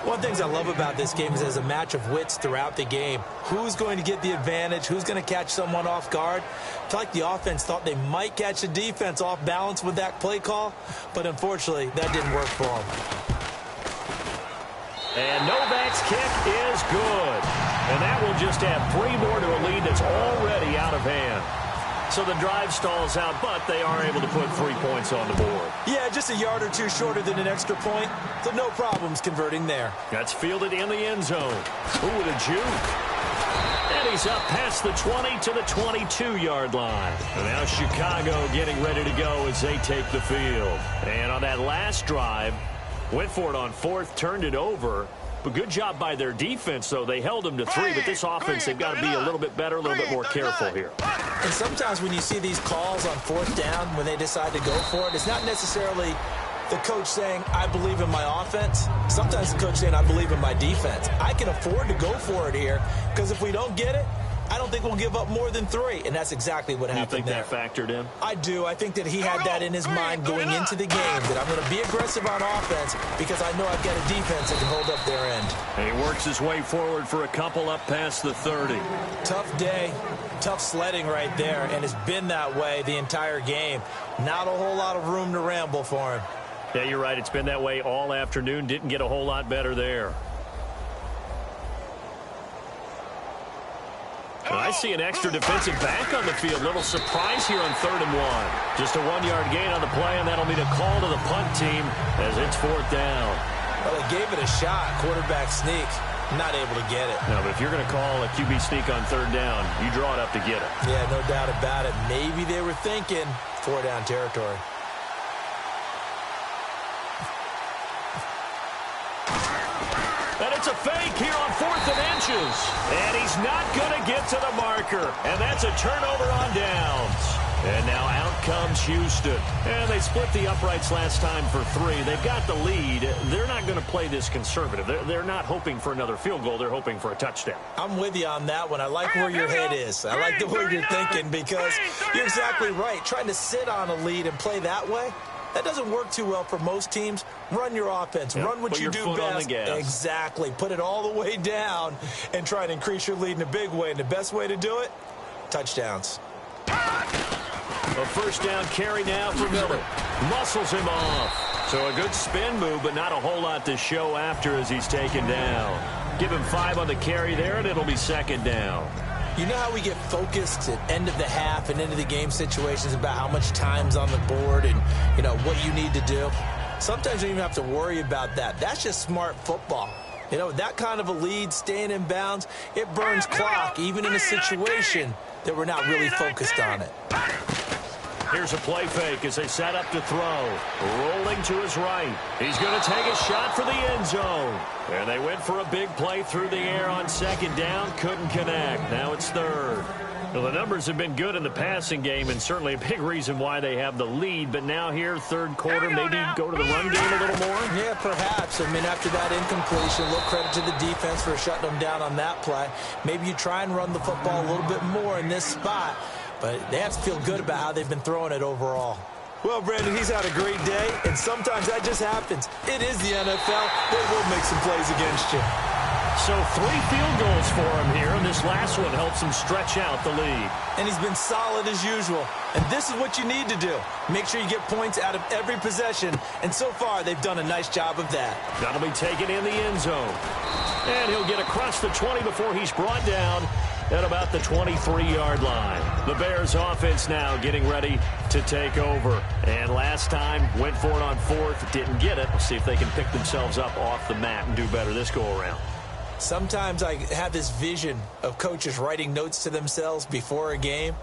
One of the things I love about this game is there's a match of wits throughout the game. Who's going to get the advantage? Who's going to catch someone off guard? I feel like the offense thought they might catch the defense off balance with that play call, but unfortunately, that didn't work for them. And Novak's kick is good. And that will just add 3 more to a lead that's already out of hand. So the drive stalls out, but they are able to put 3 points on the board. Yeah, just a yard or two shorter than an extra point, so no problems converting there. That's fielded in the end zone. Ooh, with a juke. And he's up past the 20 to the 22-yard line. And now Chicago getting ready to go as they take the field. And on that last drive, went for it on 4th, turned it over. But good job by their defense, though. They held them to 3, but this offense, they've got to be a little bit better, a little bit more careful here. And sometimes when you see these calls on 4th down, when they decide to go for it, it's not necessarily the coach saying, I believe in my offense. Sometimes the coach saying, I believe in my defense. I can afford to go for it here, because if we don't get it, I don't think we'll give up more than 3, and that's exactly what happened there. You think that factored in? I do. I think that he had that in his mind going into the game, that I'm going to be aggressive on offense because I know I've got a defense that can hold up their end. And he works his way forward for a couple up past the 30. Tough day, tough sledding right there, and it's been that way the entire game. Not a whole lot of room to ramble for him. Yeah, you're right. It's been that way all afternoon. Didn't get a whole lot better there. I see an extra defensive back on the field. Little surprise here on 3rd and 1. Just a 1-yard gain on the play, and that'll mean a call to the punt team as it's 4th down. Well, they gave it a shot. Quarterback sneak. Not able to get it. No, but if you're going to call a QB sneak on 3rd down, you draw it up to get it. Yeah, no doubt about it. Maybe they were thinking 4-down territory. And it's a fake here on 4th and inches. And he's not going to get to the marker. And that's a turnover on downs. And now out comes Houston. And they split the uprights last time for 3. They've got the lead. They're not going to play this conservative. They're not hoping for another field goal. They're hoping for a touchdown. I'm with you on that one. I like where your head is. I like the way you're thinking because you're exactly right. Trying to sit on a lead and play that way, that doesn't work too well for most teams. Run your offense. Yep. Run what Put you your do foot best. on the gas. Exactly. Put it all the way down and try and increase your lead in a big way. And the best way to do it, touchdowns. A 1st down carry now for Miller. Muscles him off. So a good spin move, but not a whole lot to show after as he's taken down. Give him 5 on the carry there, and it'll be 2nd down. You know how we get focused at end of the half and end of the game situations about how much time's on the board and, you know, what you need to do? Sometimes you don't even have to worry about that. That's just smart football. You know, that kind of a lead, staying in bounds, it burns clock, even in a situation that we're not really focused on it. Here's a play fake as they set up to throw. Rolling to his right. He's going to take a shot for the end zone. And they went for a big play through the air on 2nd down. Couldn't connect. Now it's 3rd. Well, the numbers have been good in the passing game and certainly a big reason why they have the lead. But now here, 3rd quarter, maybe go to the run game a little more? Yeah, perhaps. I mean, after that incompletion, a little credit to the defense for shutting them down on that play. Maybe you try and run the football a little bit more in this spot. But they have to feel good about how they've been throwing it overall. Well, Brandon, he's had a great day, and sometimes that just happens. It is the NFL. They will make some plays against you. So 3 field goals for him here, and this last one helps him stretch out the lead. And he's been solid as usual. And this is what you need to do. Make sure you get points out of every possession. And so far, they've done a nice job of that. That'll be taken in the end zone. And he'll get across the 20 before he's brought down at about the 23-yard line. The Bears offense now getting ready to take over. And last time, went for it on 4th, didn't get it. We'll see if they can pick themselves up off the mat and do better this go-around. Sometimes I have this vision of coaches writing notes to themselves before a game.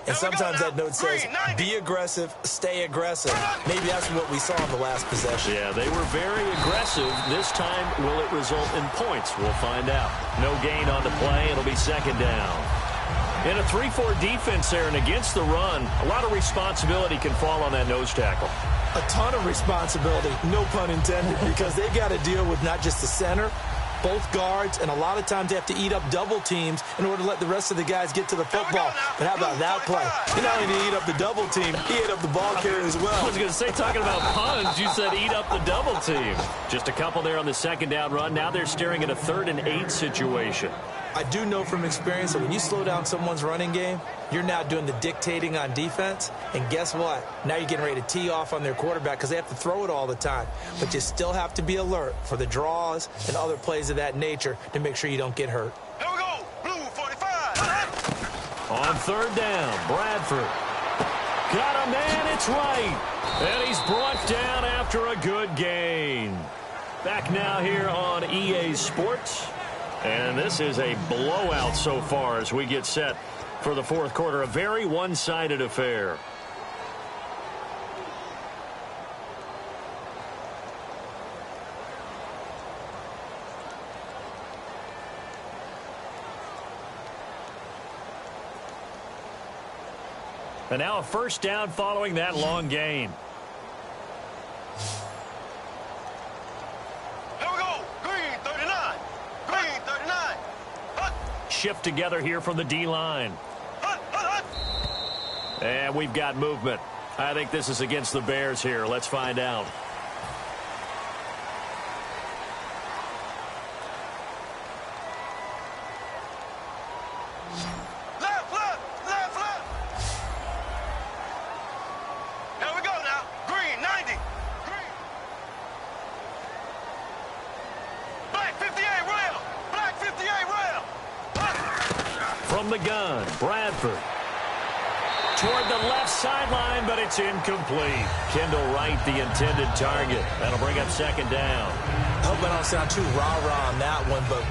And sometimes that note says, be aggressive, stay aggressive. Maybe that's what we saw in the last possession. Yeah, they were very aggressive. This time, will it result in points? We'll find out. No gain on the play. It'll be 2nd down. In a 3-4 defense there and against the run, a lot of responsibility can fall on that nose tackle. A ton of responsibility, no pun intended, because they got to deal with not just the center, both guards, and a lot of times they have to eat up double teams in order to let the rest of the guys get to the football. But how about that play? He not only did he eat up the double team, he ate up the ball carrier as well. I was going to say, talking about puns, you said eat up the double team. Just a couple there on the second down run. Now they're staring at a 3rd and 8 situation. I do know from experience that when you slow down someone's running game, you're now doing the dictating on defense. And guess what? Now you're getting ready to tee off on their quarterback because they have to throw it all the time. But you still have to be alert for the draws and other plays of that nature to make sure you don't get hurt. Here we go. Blue 45. On 3rd down, Bradford. Got a man, it's right. And he's brought down after a good gain. Back now here on EA Sports. And this is a blowout so far as we get set for the 4th quarter. A very one-sided affair. And now a 1st down following that long gain. Shift together here from the D-line. And we've got movement. I think this is against the Bears here. Let's find out. Left. Here we go now. Green, 90. Green. Black 58 rail. Black 58 rail. From the gun, Bradford. Toward the left sideline, but it's incomplete. Kendall Wright, the intended target. That'll bring up 2nd down. I hope I don't sound too rah-rah on that one, but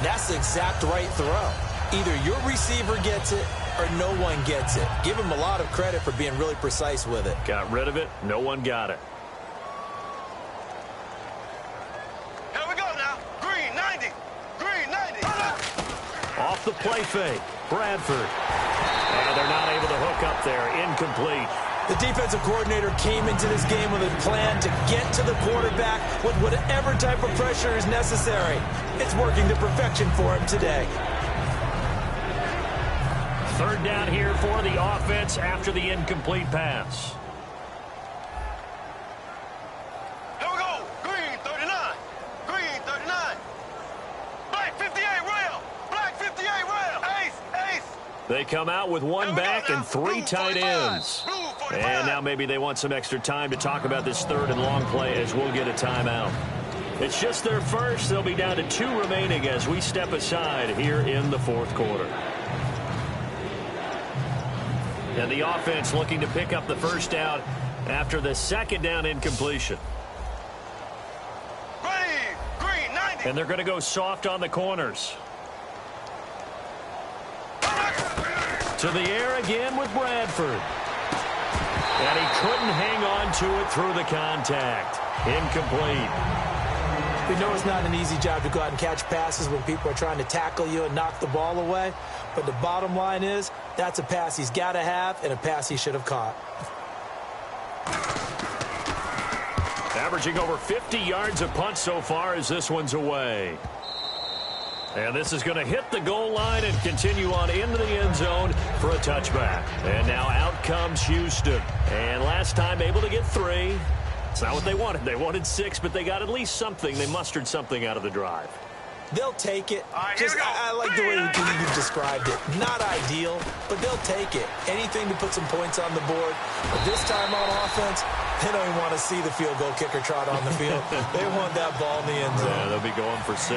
that's the exact right throw. Either your receiver gets it or no one gets it. Give him a lot of credit for being really precise with it. Got rid of it. No one got it. Here we go now. Green, 90. Green, 90. Off the play fake, Bradford. And they're not able to hook up there. Incomplete. The defensive coordinator came into this game with a plan to get to the quarterback with whatever type of pressure is necessary. It's working to perfection for him today. 3rd down here for the offense after the incomplete pass. Here we go. Green, 39. Green, 39. Black 58 rail. Black 58 rail. Ace. They come out with one back and 3 tight ends. And now maybe they want some extra time to talk about this 3rd and long play as we'll get a timeout. It's just their first. They'll be down to 2 remaining as we step aside here in the 4th quarter. And the offense looking to pick up the 1st down after the 2nd down incompletion. Green, 90. And they're going to go soft on the corners. To the air again with Bradford. And he couldn't hang on to it through the contact. Incomplete. We know it's not an easy job to go out and catch passes when people are trying to tackle you and knock the ball away. But the bottom line is, that's a pass he's got to have and a pass he should have caught. Averaging over 50 yards a punt so far as this one's away. And this is going to hit the goal line and continue on into the end zone for a touchback. And now out comes Houston. And last time able to get 3. It's not what they wanted. They wanted 6, but they got at least something. They mustered something out of the drive. They'll take it. I like the way you described it. Not ideal, but they'll take it. Anything to put some points on the board. But this time on offense, they don't even want to see the field goal kicker trot on the field. They want that ball in the end zone. Yeah, they'll be going for 6.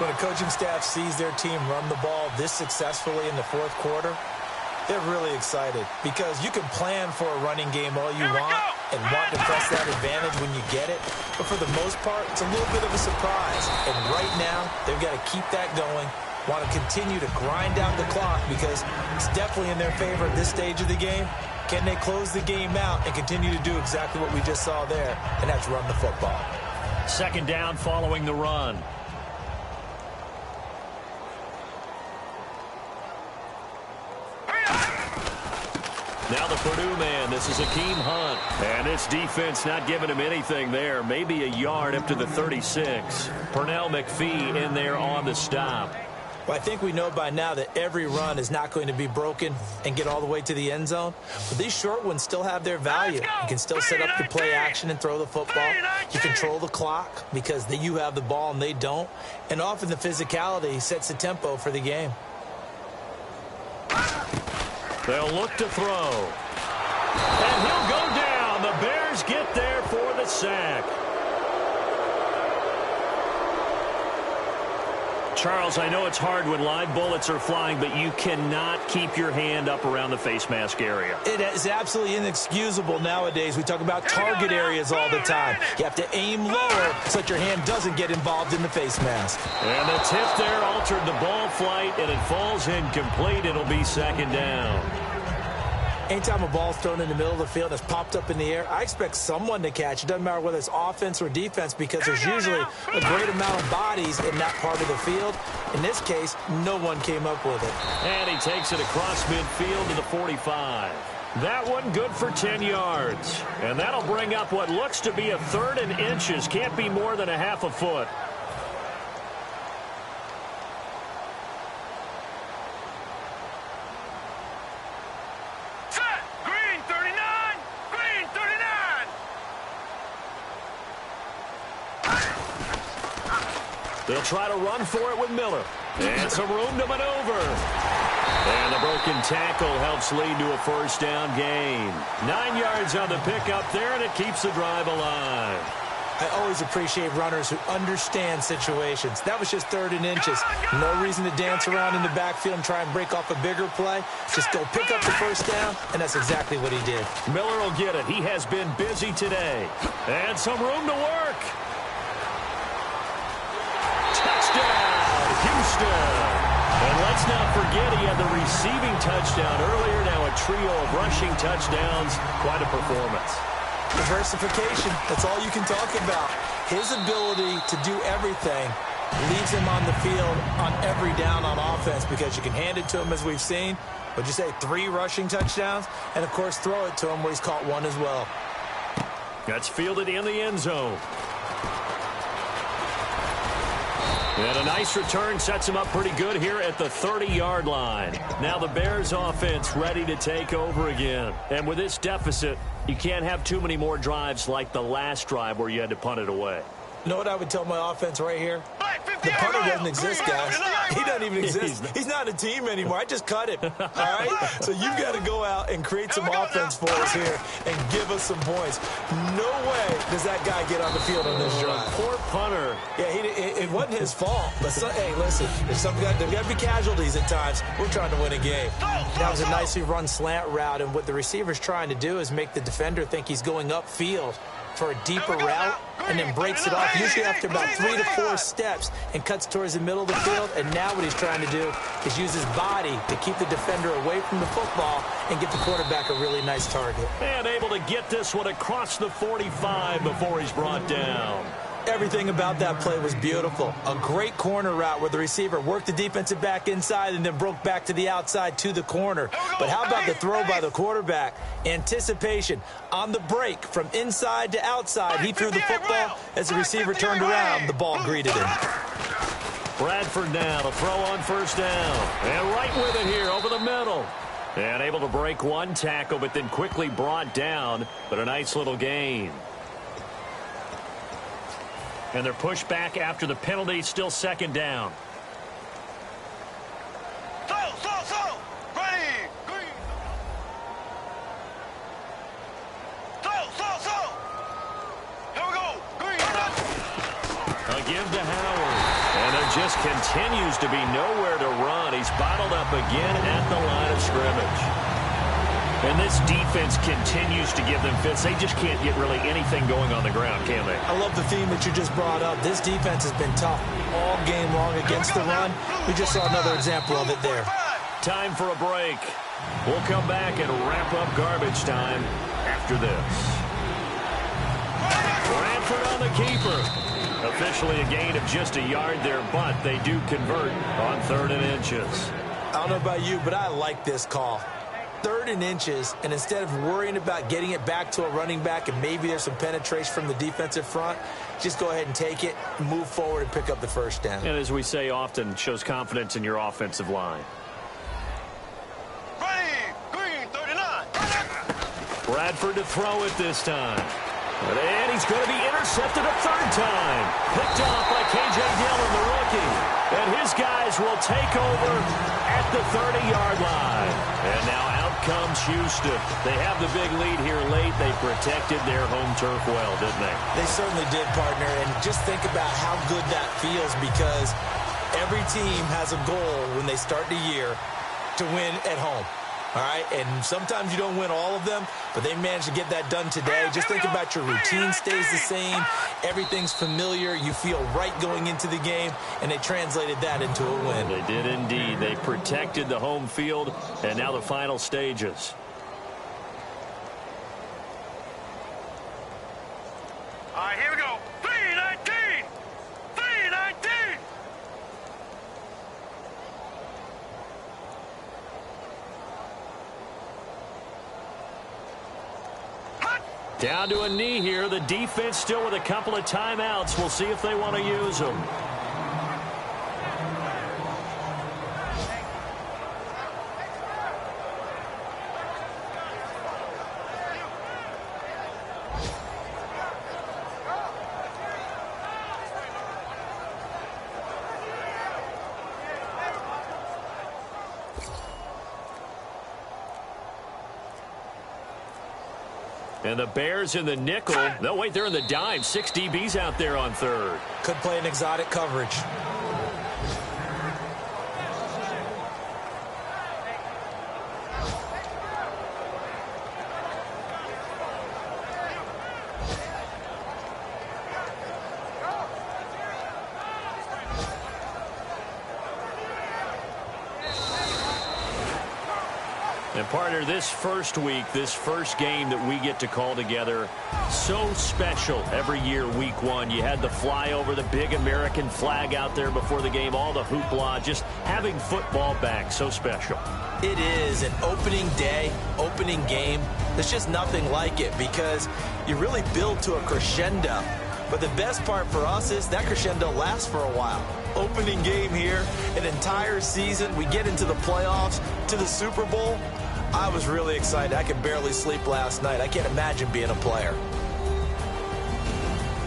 When a coaching staff sees their team run the ball this successfully in the 4th quarter, they're really excited because you can plan for a running game all you want and want to press that advantage when you get it. But for the most part, it's a little bit of a surprise. And right now, they've got to keep that going, want to continue to grind out the clock because it's definitely in their favor at this stage of the game. Can they close the game out and continue to do exactly what we just saw there, and that's run the football. 2nd down following the run. Now the Purdue man, this is Akeem Hunt. And this defense not giving him anything there. Maybe a yard up to the 36. Pernell McPhee in there on the stop. Well, I think we know by now that every run is not going to be broken and get all the way to the end zone. But these short ones still have their value. You can still set up your play action and throw the football. You control the clock because you have the ball and they don't. And often the physicality sets the tempo for the game. They'll look to throw. And he'll go down. The Bears get there for the sack. Charles, I know it's hard when live bullets are flying, but you cannot keep your hand up around the face mask area. It is absolutely inexcusable nowadays. We talk about target areas all the time. You have to aim lower so that your hand doesn't get involved in the face mask. And the tip there altered the ball flight, and it falls incomplete. It'll be second down. Anytime a ball's thrown in the middle of the field that's popped up in the air, I expect someone to catch. It doesn't matter whether it's offense or defense because there's usually a great amount of bodies in that part of the field. In this case, no one came up with it. And he takes it across midfield to the 45. That one good for 10 yards. And that'll bring up what looks to be a 3rd and inches. Can't be more than a half a foot. They'll try to run for it with Miller. And some room to maneuver. And the broken tackle helps lead to a first down gain. 9 yards on the pickup there, and it keeps the drive alive. I always appreciate runners who understand situations. That was just 3rd and inches. No reason to dance around in the backfield and try and break off a bigger play. Just go pick up the first down, and that's exactly what he did. Miller will get it. He has been busy today. And some room to work. Touchdown, Houston. And let's not forget he had the receiving touchdown earlier. Now a trio of rushing touchdowns. Quite a performance. Diversification, that's all you can talk about. His ability to do everything leaves him on the field on every down on offense because you can hand it to him as we've seen. Would you say 3 rushing touchdowns? And, of course, throw it to him where he's caught 1 as well. That's fielded in the end zone. And a nice return sets him up pretty good here at the 30-yard line. Now the Bears offense ready to take over again. And with this deficit, you can't have too many more drives like the last drive where you had to punt it away. You know what I would tell my offense right here? The punter doesn't exist, guys. He doesn't even exist. He's not a team anymore. I just cut him. All right? So you've got to go out and create some offense for us here and give us some points. No way does that guy get on the field on this drive. Poor punter. Yeah, it wasn't his fault. But hey, listen, there's got to be casualties at times. We're trying to win a game. That was a nicely run slant route, and what the receiver's trying to do is make the defender think he's going upfield for a deeper route and then breaks it off usually after about 3 to 4 steps and cuts towards the middle of the field. And now what he's trying to do is use his body to keep the defender away from the football and get the quarterback a really nice target. And able to get this one across the 45 before he's brought down. Everything about that play was beautiful. A great corner route where the receiver worked the defensive back inside and then broke back to the outside to the corner. But how about the throw by the quarterback? Anticipation on the break from inside to outside. He threw the football. As the receiver turned around, the ball greeted him. Bradford now to throw on first down. And right with it here over the middle. And able to break one tackle, but then quickly brought down. But a nice little gain. And they're pushed back after the penalty, still second down. Ready, green. Here we go, green. A give to Howard. And there just continues to be nowhere to run. He's bottled up again at the line of scrimmage. And this defense continues to give them fits. They just can't get really anything going on the ground, can they? I love the theme that you just brought up. This defense has been tough all game long against the run. We just saw another example of it there. Time for a break. We'll come back and wrap up garbage time after this. Bradford on the keeper. Officially a gain of just a yard there, but they do convert on 3rd and inches. I don't know about you, but I like this call. 3rd and inches, and instead of worrying about getting it back to a running back and maybe there's some penetration from the defensive front, just go ahead and take it, move forward, and pick up the first down. And as we say often, shows confidence in your offensive line. Green, 39. Bradford to throw it this time. And he's going to be intercepted a 3rd time. Picked off by K.J. Dillon, the rookie. And his guys will take over at the 30-yard line. And now out comes Houston. They have the big lead here late. They protected their home turf well, didn't they? They certainly did, partner. And just think about how good that feels, because every team has a goal when they start the year to win at home. All right, and sometimes you don't win all of them, but they managed to get that done today. Just think about your routine stays the same. Everything's familiar. You feel right going into the game, and they translated that into a win. They did indeed. They protected the home field, and now the final stages. All right, here we go. 319. 319. Down to a knee here. The defense still with a couple of timeouts. We'll see if they want to use them. And the Bears in the nickel. No, wait, they're in the dime. 6 DBs out there on 3rd. Could play an exotic coverage. And partner, this first week, this first game that we get to call together, so special every year, week 1. You had the flyover, the big American flag out there before the game, all the hoopla, just having football back, so special. It is an opening day, opening game. There's just nothing like it because you really build to a crescendo. But the best part for us is that crescendo lasts for a while. Opening game here, an entire season. We get into the playoffs, to the Super Bowl. I was really excited. I could barely sleep last night. I can't imagine being a player.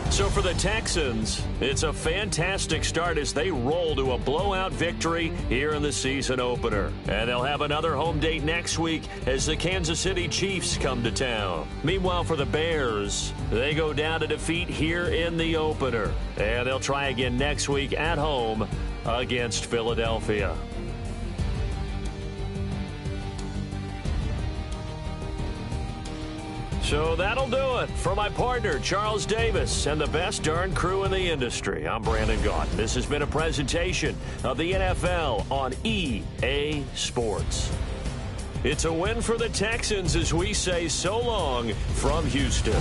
So for the Texans, it's a fantastic start as they roll to a blowout victory here in the season opener. And they'll have another home date next week as the Kansas City Chiefs come to town. Meanwhile, for the Bears, they go down to defeat here in the opener. And they'll try again next week at home against Philadelphia. So that'll do it. For my partner, Charles Davis, and the best darn crew in the industry, I'm Brandon Gaunt. This has been a presentation of the NFL on EA Sports. It's a win for the Texans as we say so long from Houston.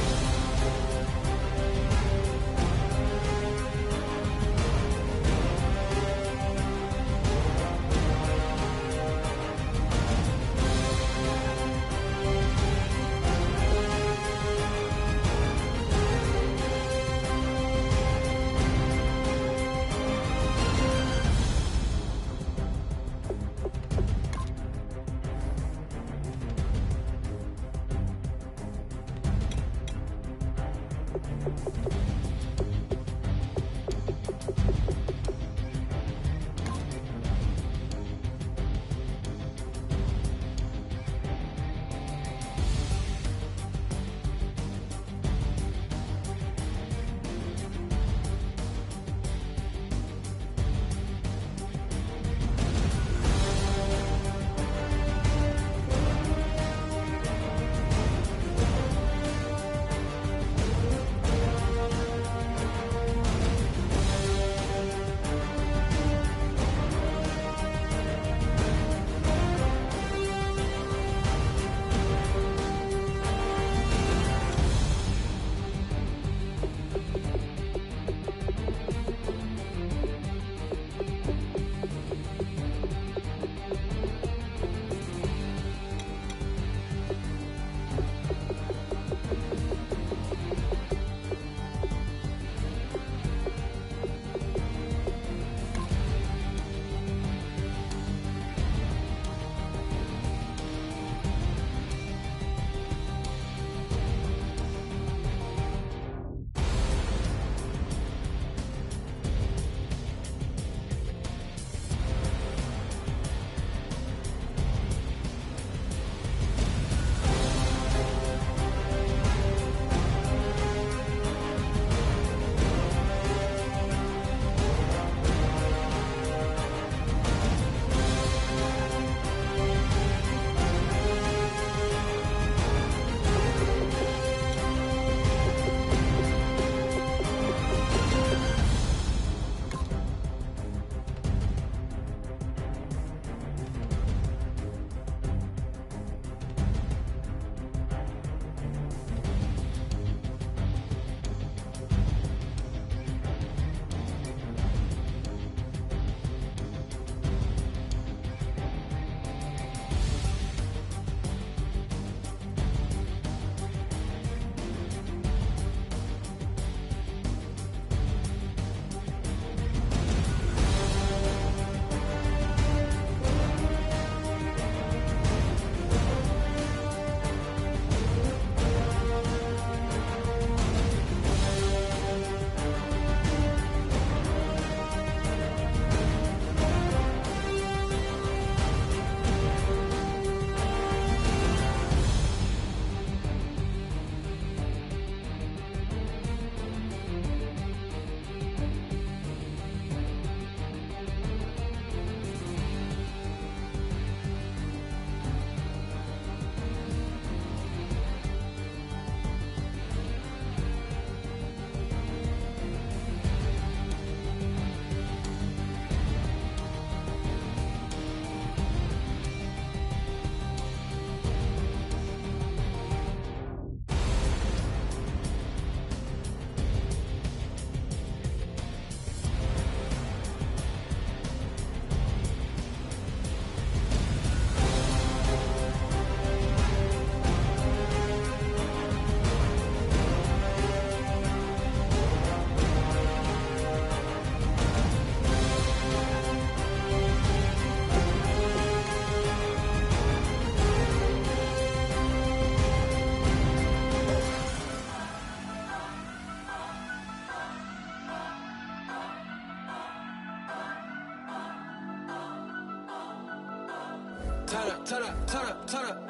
turn up, turn up, turn up.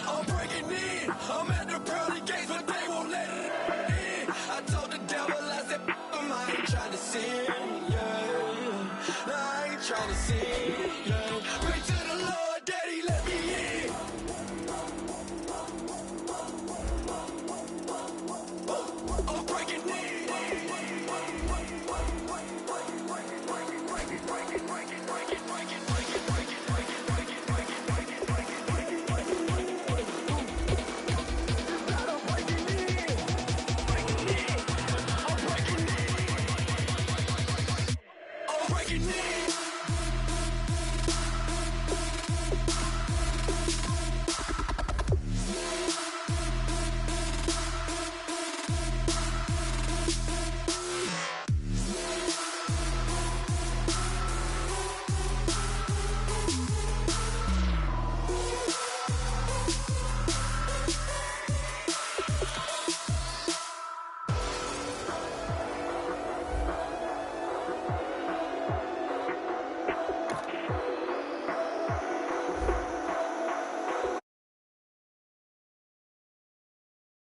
I'm breaking in. I'm at the pearly gates, but they won't let it in. I told the devil, I said, I ain't trying to sin, yeah. No, I ain't trying to sin, yeah. Pray to the Lord, Daddy, let me in. I'm breaking in. I'm breaking in.